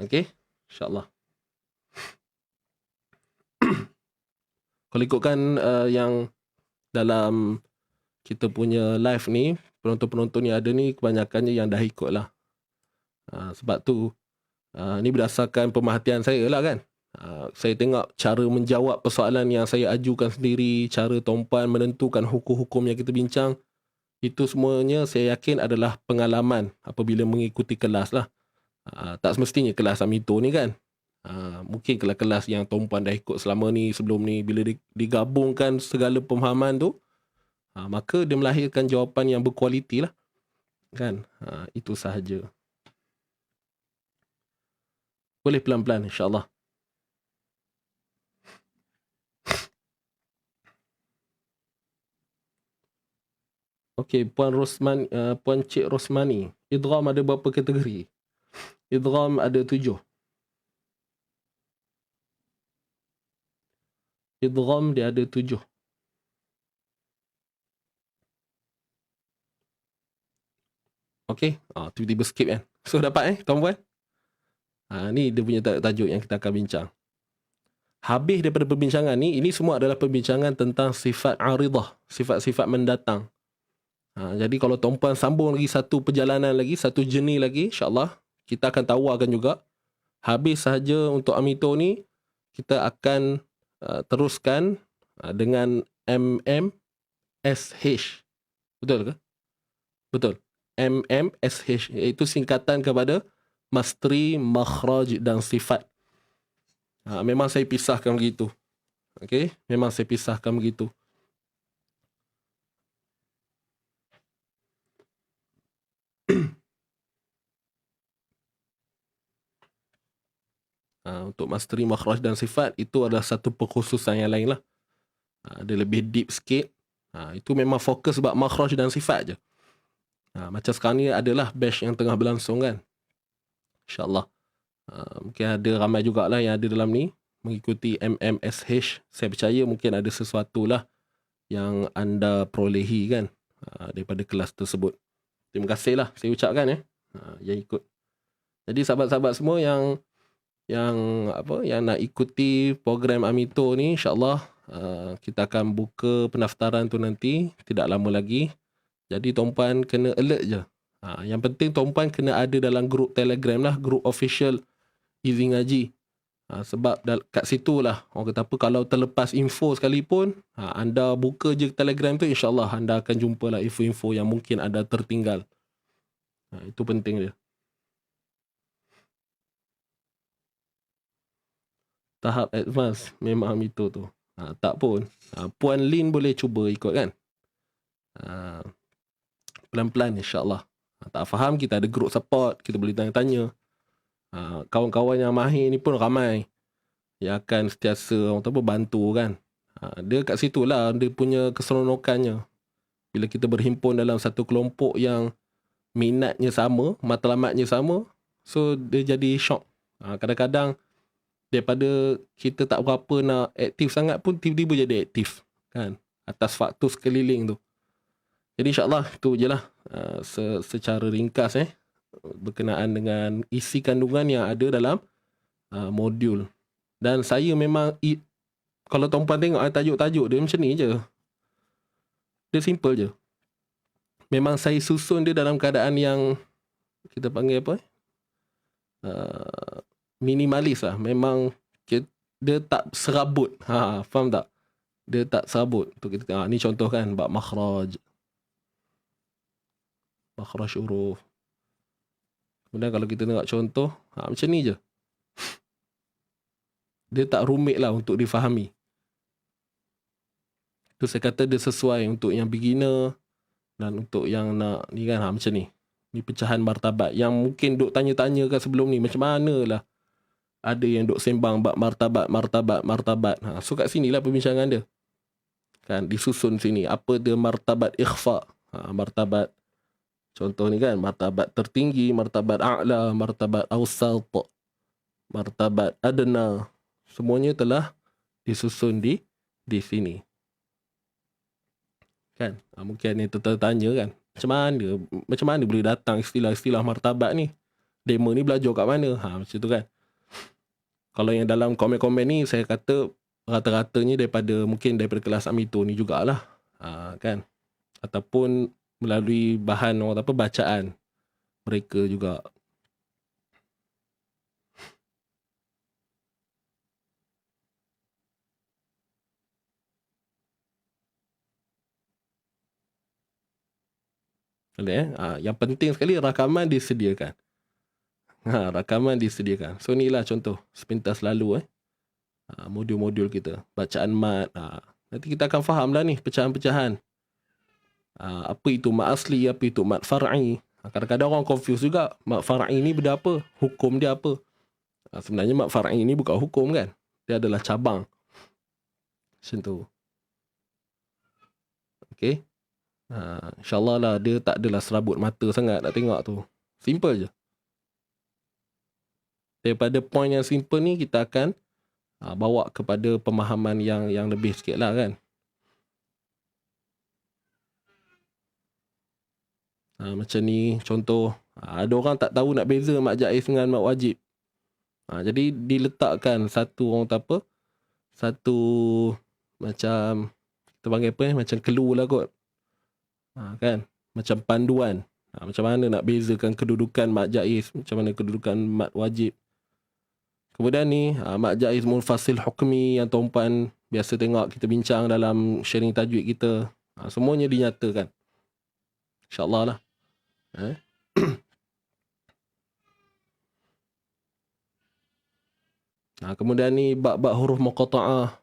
Okey, insyaAllah. Kalau ikutkan yang dalam kita punya live ni, penonton-penonton yang ada ni, kebanyakannya yang dah ikut lah. Sebab tu, ni berdasarkan pemerhatian saya lah kan. Saya tengok cara menjawab persoalan yang saya ajukan sendiri, cara tuan-puan menentukan hukum-hukum yang kita bincang, itu semuanya saya yakin adalah pengalaman apabila mengikuti kelas lah. Tak semestinya kelas Amito ni kan. Mungkin kelas yang tuan-puan dah ikut selama ni, sebelum ni, bila digabungkan segala pemahaman tu, maka dia melahirkan jawapan yang berkualiti lah kan. Itu sahaja. Boleh pelan-pelan insyaAllah. Okey, Puan Cik Rosmani. Idgham ada berapa kategori? Idgham ada 7. Idgham dia ada 7. Okey, tiba-tiba skip kan. So dapat tuan-puan? Ni dia punya tajuk yang kita akan bincang. Habis daripada perbincangan ni, ini semua adalah perbincangan tentang sifat aridah, sifat-sifat mendatang. Jadi kalau tuan-puan sambung lagi satu perjalanan lagi, satu journey lagi, insyaAllah kita akan tawarkan juga Habis sahaja untuk Amito ni, kita akan teruskan dengan MMSH. Betul ke? Betul. MMSH, iaitu singkatan kepada Masteri, Makhraj dan Sifat. Memang saya pisahkan begitu. Okey, memang saya pisahkan begitu. Untuk Masteri, Makhraj dan Sifat, itu adalah satu perkhususan yang lain lah. Dia lebih deep sikit. Itu memang fokus sebab Makhraj dan Sifat je. Macam sekarang ni adalah batch yang tengah berlangsung kan. InsyaAllah. Mungkin ada ramai jugalah yang ada dalam ni mengikuti MMSH. Saya percaya mungkin ada sesuatu lah yang anda perolehi kan daripada kelas tersebut. Terima kasih lah saya ucapkan yang ikut. Jadi sahabat-sahabat semua yang nak ikuti program Amito ni, insyaAllah kita akan buka pendaftaran tu nanti tidak lama lagi. Jadi tuan-puan kena alert je. Yang penting tuan-puan kena ada dalam grup Telegram lah, grup official Easy Ngaji. Sebab kat situ lah orang kata apa, kalau terlepas info sekalipun, anda buka je Telegram tu, insyaAllah anda akan jumpa lah info-info yang mungkin ada tertinggal. Itu penting dia. Tahap advance memang Amito tu. Tak pun. Puan Lin boleh cuba ikut kan. Pelan-pelan insyaAllah. Tak faham, kita ada group support, kita boleh tanya-tanya. Kawan-kawan yang mahir ni pun ramai yang akan sentiasa orang tahu bantu kan. Dia kat situ lah dia punya keseronokannya. Bila kita berhimpun dalam satu kelompok yang minatnya sama, matlamatnya sama, so dia jadi shock. Kadang-kadang daripada kita tak berapa nak aktif sangat pun tiba-tiba jadi aktif kan, atas faktor sekeliling tu. Jadi insyaAllah itu je lah secara ringkas berkenaan dengan isi kandungan yang ada dalam modul. Dan saya memang kalau tuan-puan tengok tajuk-tajuk dia macam ni je. Dia simple je. Memang saya susun dia dalam keadaan yang kita panggil apa? Minimalis lah. Memang dia tak serabut. Faham tak? Dia tak serabut. Untuk kita tengok. Ni contoh kan. Bab makhraj. Makhraj huruf. Kemudian kalau kita tengok contoh, macam ni je. Dia tak rumit lah untuk difahami. Itu saya kata dia sesuai untuk yang beginner dan untuk yang nak ni kan, macam ni. Ni pecahan martabat. Yang mungkin duk tanya-tanya kan sebelum ni, macam mana lah. Ada yang duk sembang bab martabat. So kat sini lah perbincangan dia. Kan disusun sini. Apa dia martabat ikhfa. Martabat. Contoh ni kan, martabat tertinggi, martabat a'la, martabat awsat, martabat adna. Semuanya telah disusun di sini. Kan? Mungkin yang tertanya kan, macam mana boleh datang istilah-istilah martabat ni? Demo ni belajar kat mana? Macam tu kan. Kalau yang dalam komen-komen ni, saya kata rata-ratanya mungkin daripada kelas Amito ni jugalah. Kan? Ataupun melalui bahan bacaan mereka juga. Yang penting sekali rakaman disediakan. Rakaman disediakan. So inilah contoh sepintas lalu modul-modul kita. Bacaan mat. Nanti kita akan faham lah ni pecahan-pecahan. Apa itu mat asli, apa itu mat far'i. Kadang-kadang orang confuse juga. Mat far'i ni benda apa? Hukum dia apa? Sebenarnya mat far'i ni bukan hukum kan. Dia adalah cabang. Macam tu. Okay. InsyaAllah lah dia tak adalah serabut mata sangat nak tengok tu. Simple je. Daripada point yang simple ni kita akan bawa kepada pemahaman yang lebih sikit lah kan. Macam ni contoh, ada orang tak tahu nak beza mat jaiz dengan mat wajib. Jadi diletakkan satu satu macam kita panggil apa macam clue lah kot. Kan, macam panduan. Macam mana nak bezakan kedudukan mat jaiz, macam mana kedudukan mat wajib. Kemudian ni Majaz Munfasil Hukmi yang tuan-puan biasa tengok kita bincang dalam sharing tajwid kita. Semuanya dinyatakan. InsyaAllah lah. Kemudian ni bab-bab huruf muqata'ah.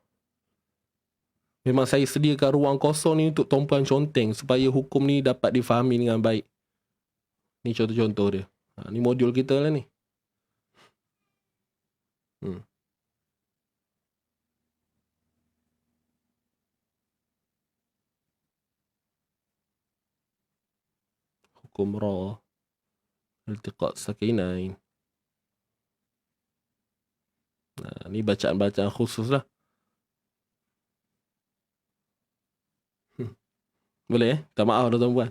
Memang saya sediakan ruang kosong ni untuk tuan-puan conteng supaya hukum ni dapat difahami dengan baik. Ni contoh-contoh dia. Ni modul kita lah ni. Hukum ra. Iltiqa' sakinain. Ni bacaan-bacaan khusus lah. Boleh Tak maaf dah tuan-puan.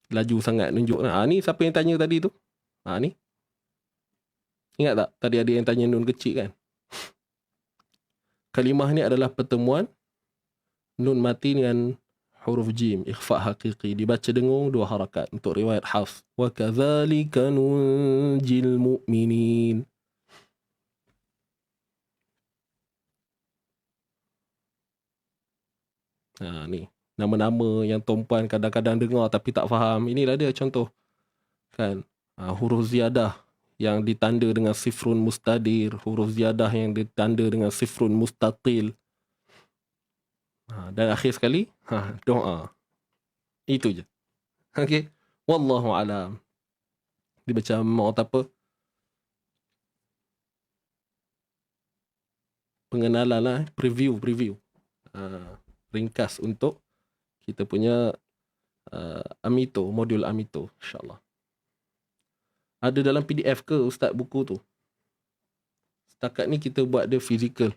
Laju sangat nunjuk. Ni siapa yang tanya tadi tu? Ni. Ingat tak? Tadi ada yang tanya nun kecil kan? Kalimah ni adalah pertemuan nun mati dengan huruf jim. Ikhfa' haqiqi. Dibaca dengung 2 harakat. Untuk riwayat Hafs. Wa kadzalika nunjil mu'minin. Ni. Nama-nama yang tuan-puan kadang-kadang dengar tapi tak faham. Inilah dia contoh. Kan? Huruf ziyadah yang ditanda dengan sifrun mustadir. Huruf ziyadah yang ditanda dengan sifrun mustatil. Dan akhir sekali, doa. Itu je. Okey. Wallahu a'lam. Dia macam orang apa? Pengenalan lah. Preview. Ringkas untuk kita punya Amito, modul Amito, insyaAllah. Ada dalam PDF ke Ustaz buku tu? Setakat ni kita buat dia fizikal.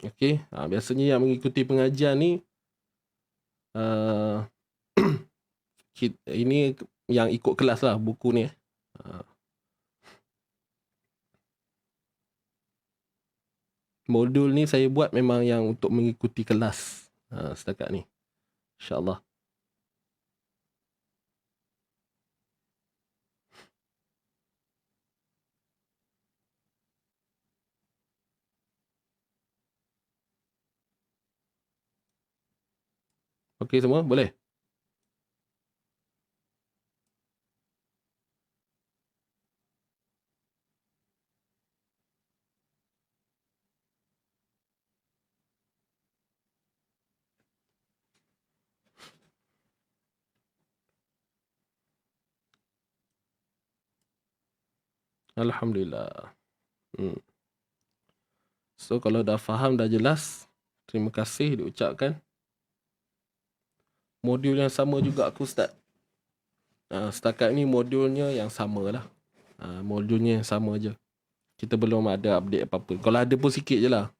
Okey, biasanya yang mengikuti pengajian ni ini yang ikut kelas lah buku ni. Modul ni saya buat memang yang untuk mengikuti kelas setakat ni. InsyaAllah. Okey semua? Boleh? Alhamdulillah. So kalau dah faham, dah jelas, terima kasih diucapkan. Modul yang sama juga aku start. Setakat ni modulnya yang sama lah. Modulnya yang sama je. Kita belum ada update apa-apa. Kalau ada pun sikit je lah.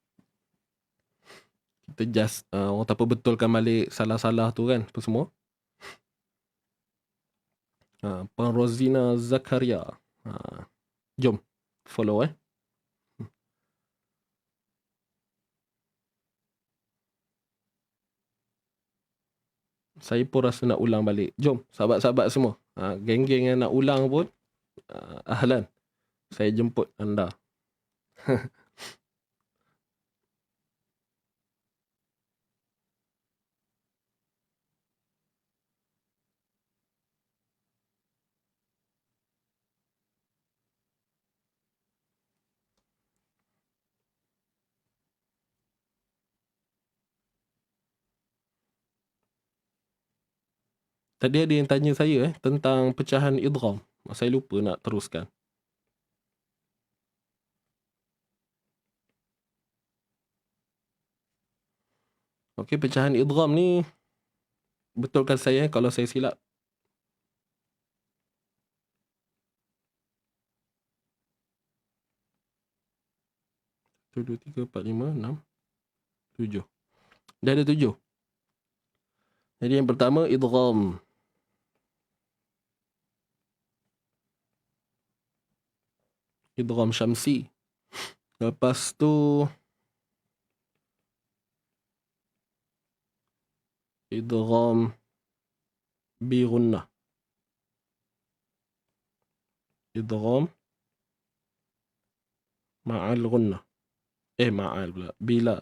Kita just orang tak apa betulkan balik salah-salah tu kan. Apa semua. Puan Rozina Zakaria. Jom follow Saya pun rasa nak ulang balik. Jom sahabat-sahabat semua. Geng-geng yang nak ulang pun ahlan. Saya jemput anda. Tadi ada yang tanya saya tentang pecahan idgham. Saya lupa nak teruskan. Okey, pecahan idgham ni betulkan saya kalau saya silap. 1, 2, 3, 4, 5, 6, 7. Dah ada 7. Jadi yang pertama idgham. Idgham syamsi. Lepas tu idgham bi gunnah. Idgham Ma'al gunnah. Ma'al pula. Bila.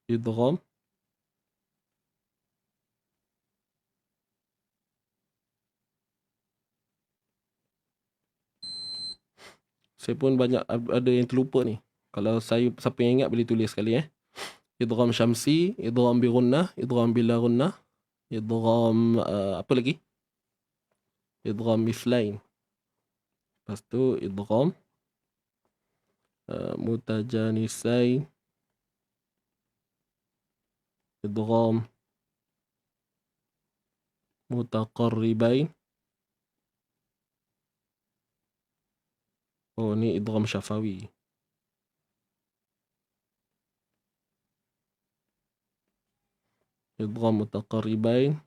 Idgham. Saya pun banyak ada yang terlupa ni. Kalau siapa yang ingat boleh tulis sekali Idgham syamsi, idgham bi gunnah, idgham bila gunnah, idgham apa lagi? Idgham mithlain. Lepas tu idgham mutajanisain, idgham mutaqarribain. Oh, ni idgham syafawi. Idgham mutaqarribain,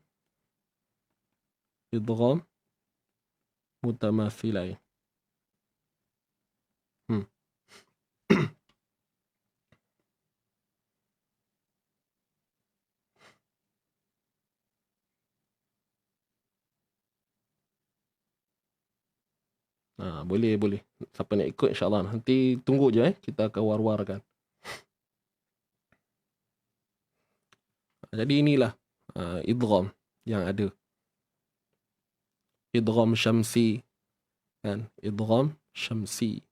idgham mutamathilain. Boleh. Siapa nak ikut insyaAllah. Nanti tunggu je kita akan war-warkan. Jadi inilah idgham yang ada. Idgham syamsi. Kan? Idgham syamsi.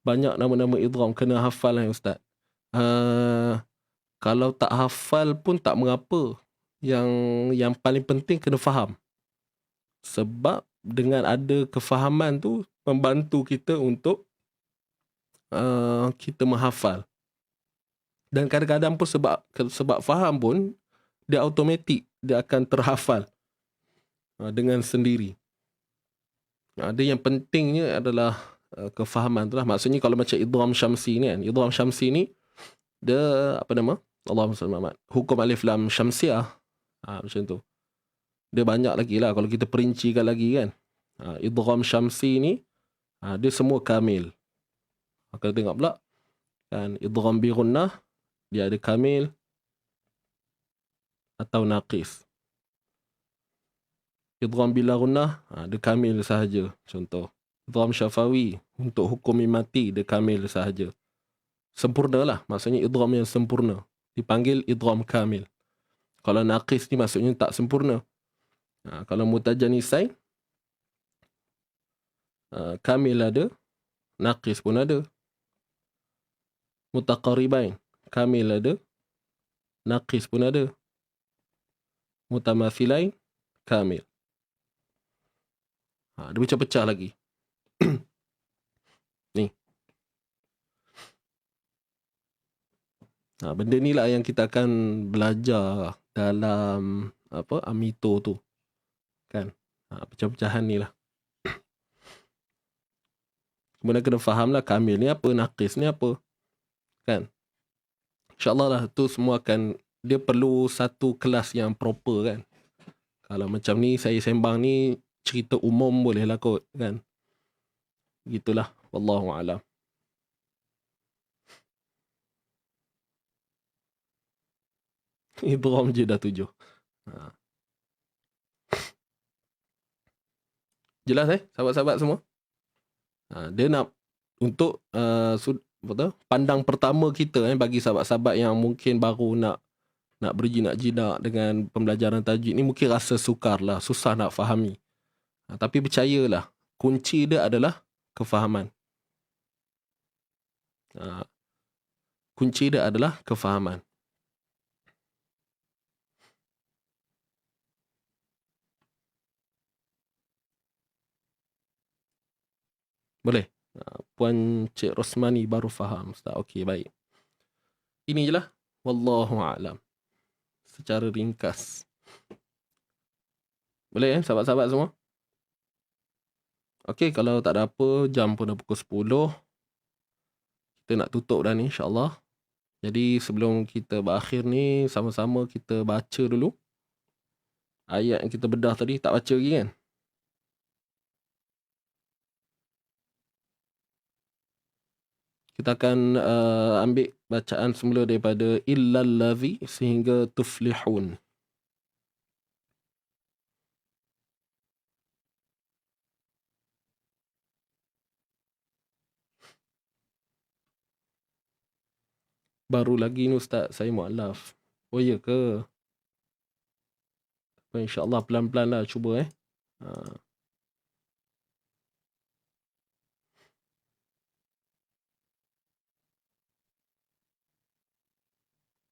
Banyak nama-nama idgham. Kena hafal lah Ustaz. Kalau tak hafal pun tak mengapa. Yang paling penting kena faham. Sebab dengan ada kefahaman tu membantu kita untuk kita menghafal. Dan kadang-kadang pun sebab faham pun dia automatik dia akan terhafal dengan sendiri. Ada yang pentingnya adalah kefahaman tu lah. Maksudnya kalau macam idgham syamsi ni kan. Idgham syamsi ni dia apa nama? Allahumma salli Muhammad. Hukum alif lam syamsiah. Macam tu. Dia banyak lagi lah kalau kita perincikan lagi kan. Idgham syamsi ni dia semua kamil. Kita tengok pula kan idgham bi gunnah dia ada kamil atau naqis. Idgham bila gunnah dia kamil sahaja. Contoh idgham syafawi untuk hukum mati dia kamil sahaja. Sempurna lah. Maksudnya idgham yang sempurna dipanggil idgham kamil. Kalau naqis ni maksudnya tak sempurna. Kalau mutajanisain kamil ada, naqis pun ada. Mutaqarribain kamil ada, naqis pun ada. Mutamathilain kamil. Dia pecah-pecah lagi. Ni. Benda ni lah yang kita akan belajar dalam Amito tu. Kan? Pecah-pecahan ni lah. Kemudian kena faham lah kamil ni apa, naqis ni apa. Kan? InsyaAllah lah tu semua akan, dia perlu satu kelas yang proper kan. Kalau macam ni saya sembang ni cerita umum boleh lah kot kan. Gitulah. Wallahu'alam. Idgham je dah 7. Jelas sahabat-sahabat semua? Dia nak untuk pandang pertama kita bagi sahabat-sahabat yang mungkin baru nak berjinak-jinak dengan pembelajaran tajwid ni mungkin rasa sukar lah, susah nak fahami. Tapi percayalah, kunci dia adalah kefahaman. Kunci dia adalah kefahaman. Boleh? Puan Cik Rosmani baru faham Ustaz. Okey, baik. Ini je lah. Wallahu'alam. Secara ringkas. Boleh sahabat-sahabat semua? Okey, kalau tak ada apa, jam pun dah pukul 10. Kita nak tutup dah ni insyaAllah. Jadi sebelum kita berakhir ni, sama-sama kita baca dulu. Ayat yang kita bedah tadi, tak baca lagi kan? Kita akan ambil bacaan semula daripada illal ladzi sehingga tuflihun. Baru lagi ni Ustaz, saya mualaf. Oh ya ke? InsyaAllah pelan-pelan lah cuba Ha.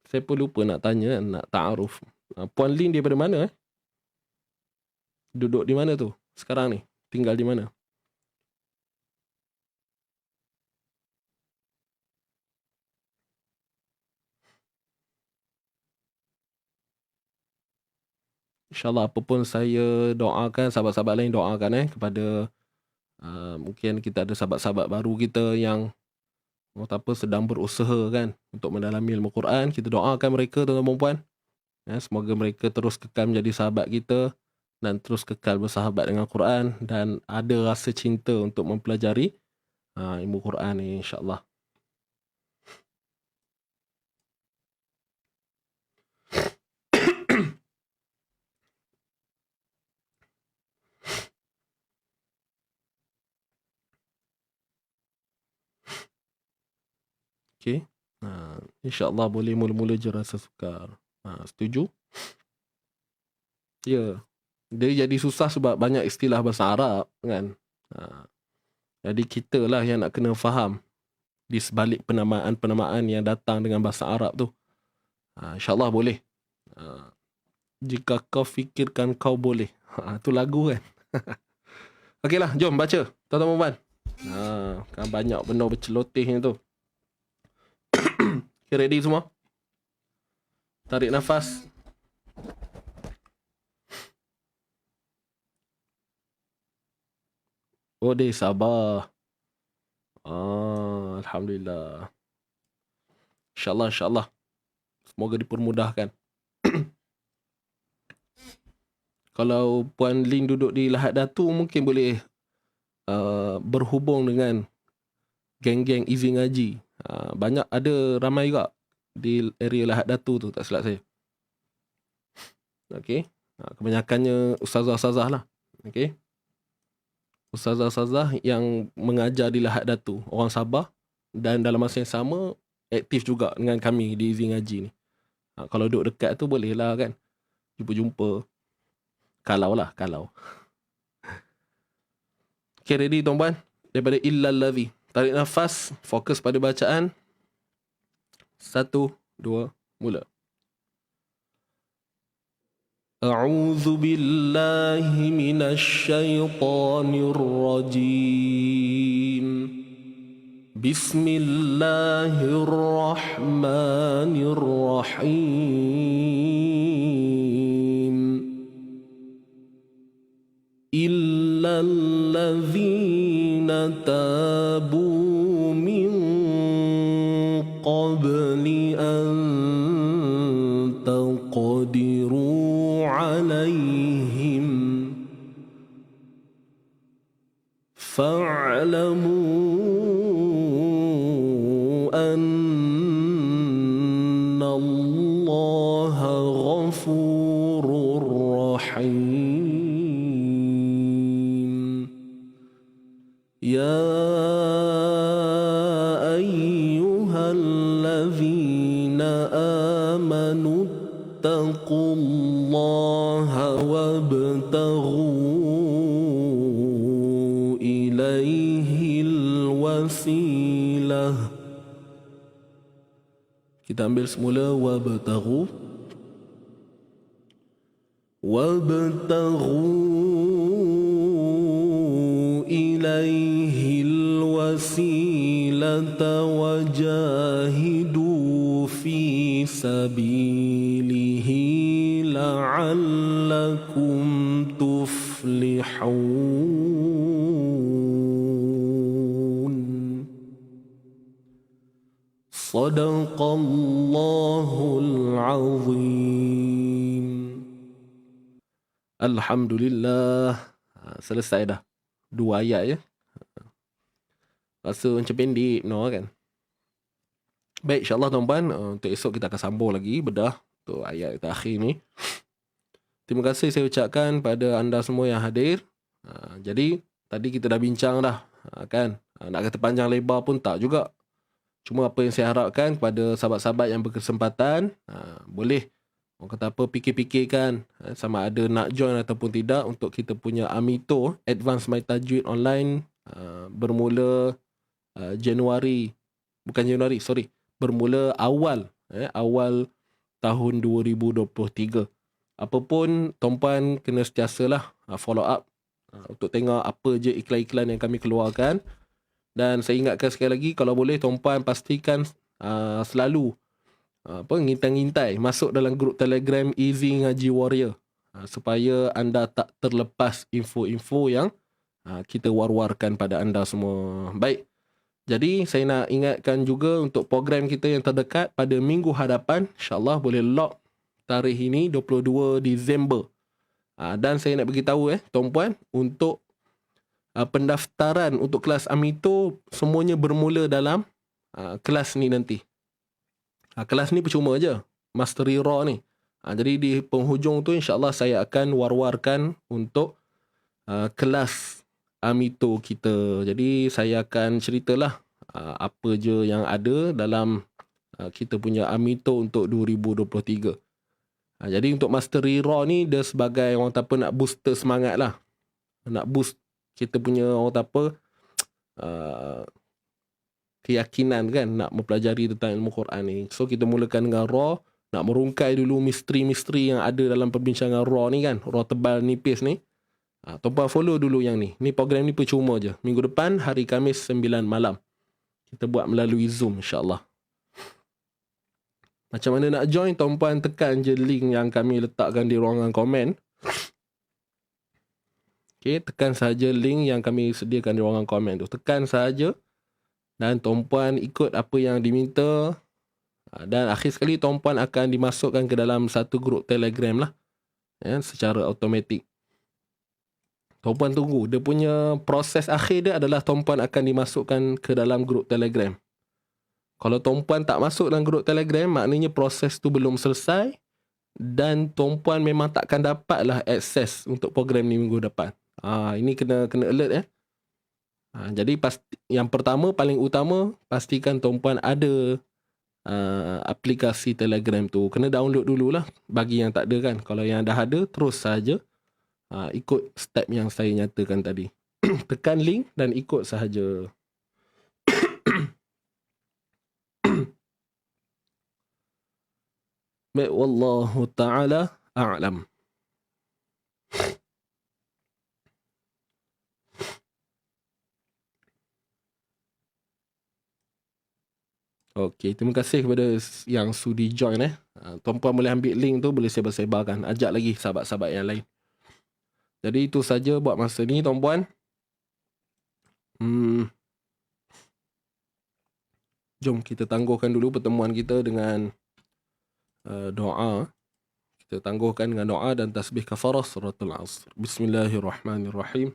Saya pun lupa nak tanya, nak ta'aruf. Puan Lin daripada mana Duduk di mana tu sekarang ni? Tinggal di mana? InsyaAllah apa pun saya doakan, sahabat-sahabat lain doakan kepada mungkin kita ada sahabat-sahabat baru kita yang sedang berusaha kan untuk mendalami ilmu Quran. Kita doakan mereka, tuan-tuan dan puan. Semoga mereka terus kekal menjadi sahabat kita dan terus kekal bersahabat dengan Quran dan ada rasa cinta untuk mempelajari ilmu Quran ni, insyaAllah. Okay. InsyaAllah boleh mula-mula je rasa sukar. Setuju? Ya. Dia jadi susah sebab banyak istilah bahasa Arab kan. Jadi kita lah yang nak kena faham di sebalik penamaan-penamaan yang datang dengan bahasa Arab tu. InsyaAllah boleh. Jika kau fikirkan kau boleh. Tu lagu kan. Okeylah, jom baca. Tuan-tuan puan. Kan banyak benda berceloteh ni tu. Okay, ready semua? Tarik nafas. Oh, dia sabar. Alhamdulillah. InsyaAllah, insyaAllah. Semoga dipermudahkan. Kalau Puan Lin duduk di Lahad Datu, mungkin boleh berhubung dengan geng-geng Easy Ngaji. Banyak ada ramai juga di area Lahad Datu tu, tak silap saya. Okey. Kebanyakannya ustazah-ustazah lah. Okey. Ustazah-ustazah yang mengajar di Lahad Datu, orang Sabah, dan dalam masa yang sama aktif juga dengan kami di Easy Ngaji ni. Kalau duduk dekat tu boleh lah kan, jumpa-jumpa. Kalau. Okay, ready tuan-tuan? Daripada illal ladzi. Tarik nafas, fokus pada bacaan. 1, 2, mula. A'udzu billahi minasy syaithanir rajim. Bismillahirrahmanirrahim. إلا الذين تابوا من قبل أن تقدروا عليهم فاعلموا أن الله غفور رحيم. يا أيها الذين آمنوا اتقوا الله وابتغوا إليه الوسيلة. Kita ambil semula wabtaghu إليه الوسيلة وجاهدوا في سبيله لعلكم تفلحون. صدق الله العظيم. Alhamdulillah. Selesai dah. 2 ayat je. Rasa macam pendek, no kan? Baik, insyaAllah tuan-puan, untuk esok kita akan sambung lagi bedah untuk ayat terakhir ni. Terima kasih saya ucapkan pada anda semua yang hadir. Jadi, tadi kita dah bincang dah, kan? Nak kata panjang lebar pun tak juga. Cuma apa yang saya harapkan kepada sahabat-sahabat yang berkesempatan, boleh orang kata apa, fikir-fikirkan sama ada nak join ataupun tidak untuk kita punya Amito Advanced My Tajwid Online, bermula Januari, bukan Januari, sorry, bermula awal tahun 2023. Apa pun tuan-puan kena sentiasalah follow up untuk tengok apa je iklan-iklan yang kami keluarkan. Dan saya ingatkan sekali lagi, kalau boleh tuan-puan pastikan selalu ngintai-ngintai masuk dalam grup Telegram Easy Ngaji Warrior, supaya anda tak terlepas info-info yang kita war-warkan pada anda semua. Baik. Jadi saya nak ingatkan juga untuk program kita yang terdekat pada minggu hadapan, insyaAllah boleh lock tarikh ini 22 Disember. Dan saya nak beritahu tuan-puan, untuk pendaftaran untuk kelas Amito semuanya bermula dalam kelas ni nanti. Kelas ni percuma je, Mastery Raw ni. Jadi di penghujung tu insyaAllah saya akan war-warkan untuk kelas Amito kita. Jadi saya akan ceritalah apa je yang ada dalam kita punya Amito untuk 2023. Jadi untuk Mastery Raw ni dia sebagai orang tak apa, nak booster semangat lah. Nak boost kita punya orang tak apa, keyakinan kan nak mempelajari tentang ilmu Quran ni. So kita mulakan dengan Raw, nak merungkai dulu misteri-misteri yang ada dalam perbincangan Raw ni kan. Raw tebal nipis ni. Tuan-puan follow dulu yang ni. Ni program ni percuma je. Minggu depan hari Khamis 9 malam. Kita buat melalui Zoom insyaAllah. Macam mana nak join? Tuan-puan tekan je link yang kami letakkan di ruangan komen. Okay, tekan saja link yang kami sediakan di ruangan komen tu. Tekan saja dan tuan-puan ikut apa yang diminta. Dan akhir sekali tuan-puan akan dimasukkan ke dalam satu grup Telegram lah, secara automatik. Tuan-puan tunggu. Dia punya proses akhir dia adalah tuan-puan akan dimasukkan ke dalam grup Telegram. Kalau tuan-puan tak masuk dalam grup Telegram, maknanya proses tu belum selesai dan tuan-puan memang takkan dapatlah akses untuk program ni minggu depan. Ini kena alert Jadi yang pertama, paling utama, pastikan tuan-puan ada aplikasi Telegram tu. Kena download dululah bagi yang tak ada kan. Kalau yang dah ada, terus saja ikut step yang saya nyatakan tadi. Tekan link dan ikut sahaja. Baik, wallahu ta'ala a'lam. Okey, terima kasih kepada yang sudi join tuan-puan boleh ambil link tu, boleh sebar-sebarkan, ajak lagi sahabat-sahabat yang lain. Jadi itu saja buat masa ni tuan-puan. Jom kita tangguhkan dulu pertemuan kita dengan doa. Kita tangguhkan dengan doa dan tasbih kafarah suratul Asr. Bismillahirrahmanirrahim.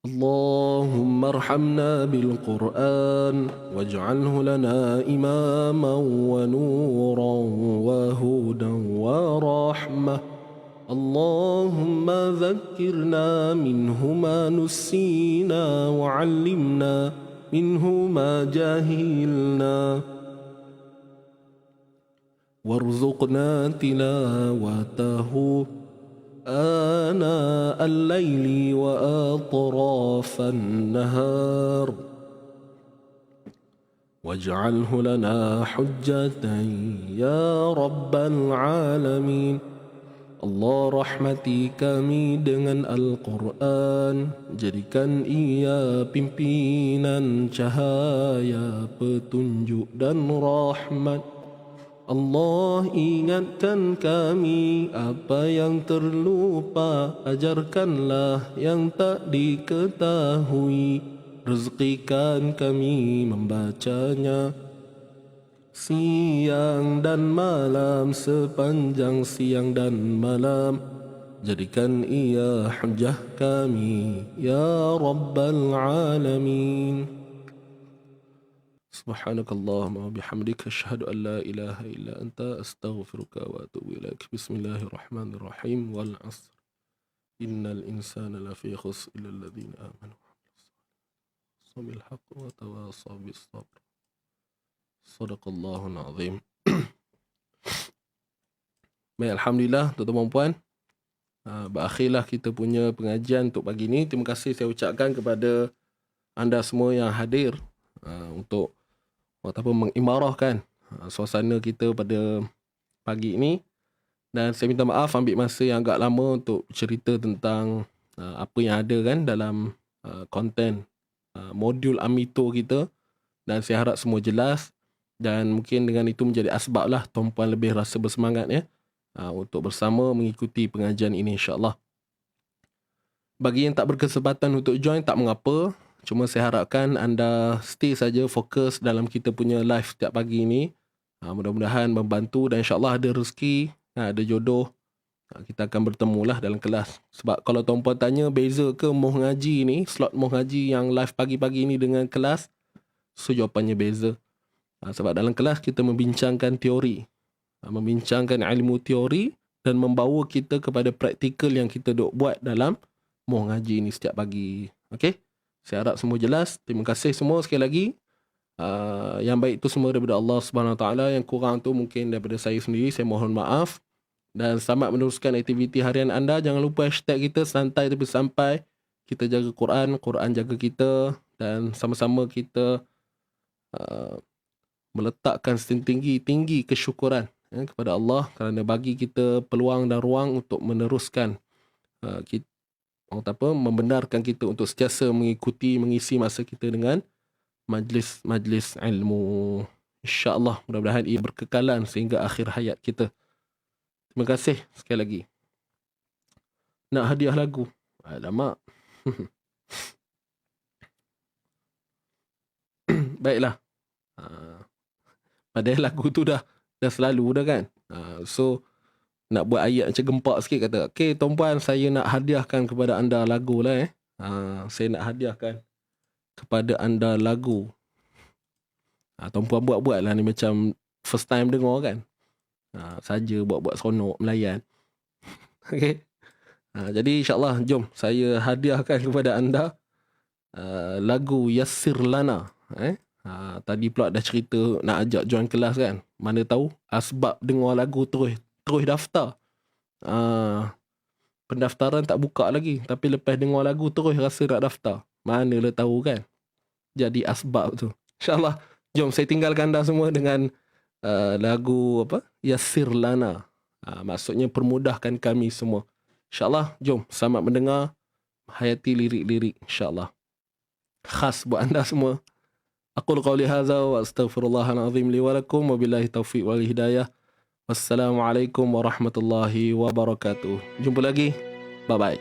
اللهم ارحمنا بالقرآن واجعله لنا إماما ونورا وهدى ورحمة. اللهم ذكرنا منه ما نسينا وعلمنا منه ما جهلنا وارزقنا تلاوته آناء الليل وأطراف النهار واجعله لنا حجة يا رب العالمين. Allah rahmati kami dengan Al-Quran, jadikan ia pimpinan cahaya, petunjuk dan rahmat. Allah ingatkan kami apa yang terlupa, ajarkanlah yang tak diketahui, rezekikan kami membacanya siang dan malam, sepanjang siang dan malam, jadikan ia hujah kami ya Rabbal Alamin. Subhanakallahumma wa bihamdika asyhadu an la ilaha illa anta astaghfiruka wa atubu ilaik. Bismillahirrahmanirrahim. Wal 'asr. Innal insana lafi khusr illa alladhina amanu wa bil haqq wa tawasaw bis sabr. Shadaqallahul azim. Baik, alhamdulillah tuan-tuan dan puan. Berakhirlah kita punya pengajian untuk pagi ni. Terima kasih saya ucapkan kepada anda semua yang hadir untuk mengimarahkan suasana kita pada pagi ini. Dan saya minta maaf ambil masa yang agak lama untuk cerita tentang apa yang ada kan dalam konten modul Amito kita. Dan saya harap semua jelas. Dan mungkin dengan itu menjadi asbab lah tuan-puan lebih rasa bersemangat ya untuk bersama mengikuti pengajian ini insyaAllah. Bagi yang tak berkesempatan untuk join, tak mengapa. Cuma saya harapkan anda stay saja fokus dalam kita punya live setiap pagi ini. Mudah-mudahan membantu dan insyaAllah ada rezeki, ada jodoh. Kita akan bertemu lah dalam kelas. Sebab kalau tuan-puan tanya beza ke moh ngaji ni, slot moh ngaji yang live pagi-pagi ni dengan kelas, so jawapannya beza. Sebab dalam kelas kita membincangkan teori, membincangkan ilmu teori dan membawa kita kepada praktikal yang kita duk buat dalam moh ngaji ni setiap pagi. Okey? Saya harap semua jelas. Terima kasih semua sekali lagi. Yang baik itu semua daripada Allah Subhanahu Wa Taala, yang kurang tu mungkin daripada saya sendiri. Saya mohon maaf. Dan selamat meneruskan aktiviti harian anda. Jangan lupa hashtag kita santai tapi sampai. Kita jaga Quran, Quran jaga kita, dan sama-sama kita meletakkan setinggi-tinggi kesyukuran kepada Allah kerana bagi kita peluang dan ruang untuk meneruskan membenarkan kita untuk sentiasa mengisi masa kita dengan majlis ilmu. InsyaAllah mudah-mudahan ia berkekalan sehingga akhir hayat kita. Terima kasih sekali lagi. Nak hadiah lagu? Alamak. Baiklah. Padahal lagu tu dah selalu dah kan. So nak buat ayat macam gempak sikit, kata, okay tuan-puan, saya nak hadiahkan kepada anda lagu lah saya nak hadiahkan kepada anda lagu. Tuan-puan buat-buat lah ni macam first time dengar kan. Saja buat-buat seronok melayan. Okay. Jadi insyaAllah jom saya hadiahkan kepada anda lagu Yassir Lana. Tadi pula dah cerita nak ajak join kelas kan. Mana tahu asbab dengar lagu terus daftar. Pendaftaran tak buka lagi, tapi lepas dengar lagu terus rasa nak daftar. Manalah tahu kan. Jadi asbab tu. InsyaAllah jom saya tinggalkan anda semua dengan lagu Yassir Lana. Maksudnya permudahkan kami semua. InsyaAllah jom selamat mendengar, hayati lirik-lirik insyaAllah. Khas buat anda semua. Aqul qawli hadza wa astaghfirullahal azim li wa lakum wa billahi taufiq wal hidayah. Wassalamualaikum warahmatullahi wabarakatuh. Jumpa lagi. Bye bye.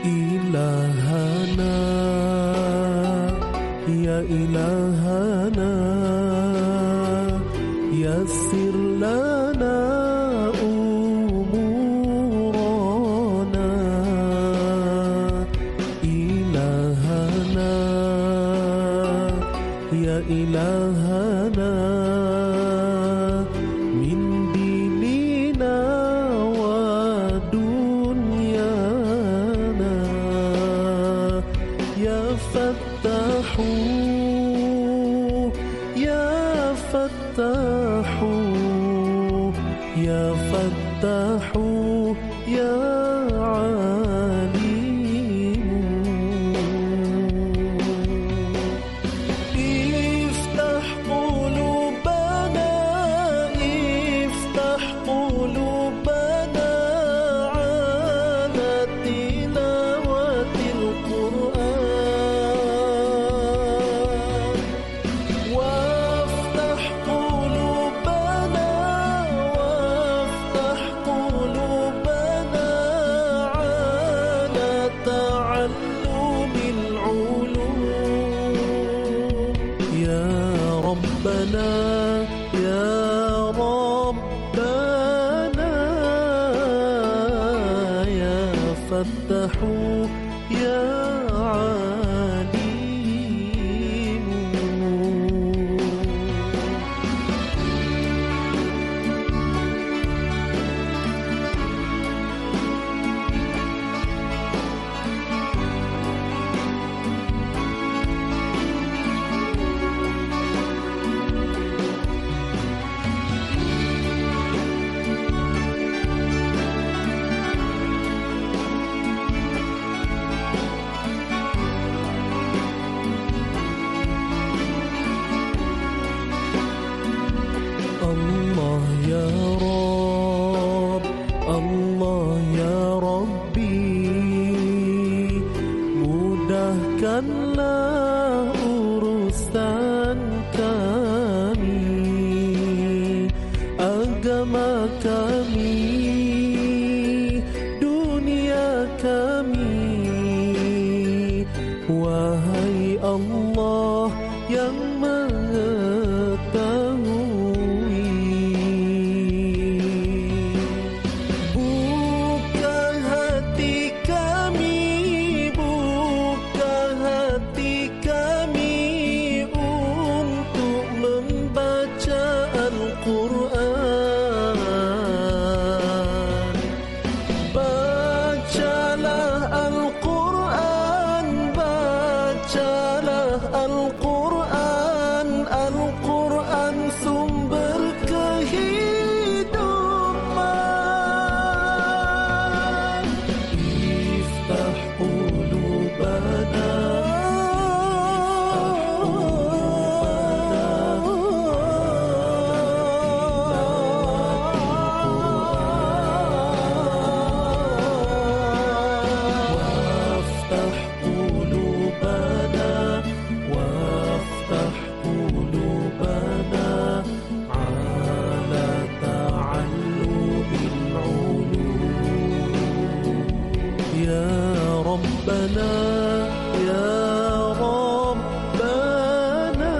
Ilahana ya ilahana yassir lana umurana. Ilahana ya ilahana min dinina wa dunyana. Ya Fattahu ya Fattahu ya Fattahu ya Alimu. Iftah qulubana, iftah qulubana ala tilawatil Qur'an. Waftah qulubana, waftah qulubana ala ta'allumil ulum. Ya Rabbana ya Rabb فتح يا عليم. Allah ya Rabb, Allah ya Rabbi, mudahkanlah urusan kami, agama kami, dunia kami. Wahai Allah yang mengetahui, Al-Quran sumber kehidupan. Iftah qulubana, waftah qulubana, waftah qulubana ala ta'allumil ulum. Ya Rabbana, ya Rabbana,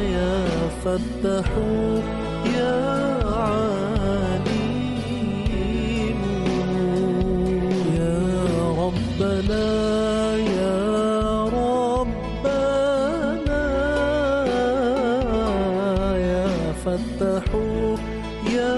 ya Fattahu ya Alim. Ya Rabbana, ya Rabbana, ya Fattahu ya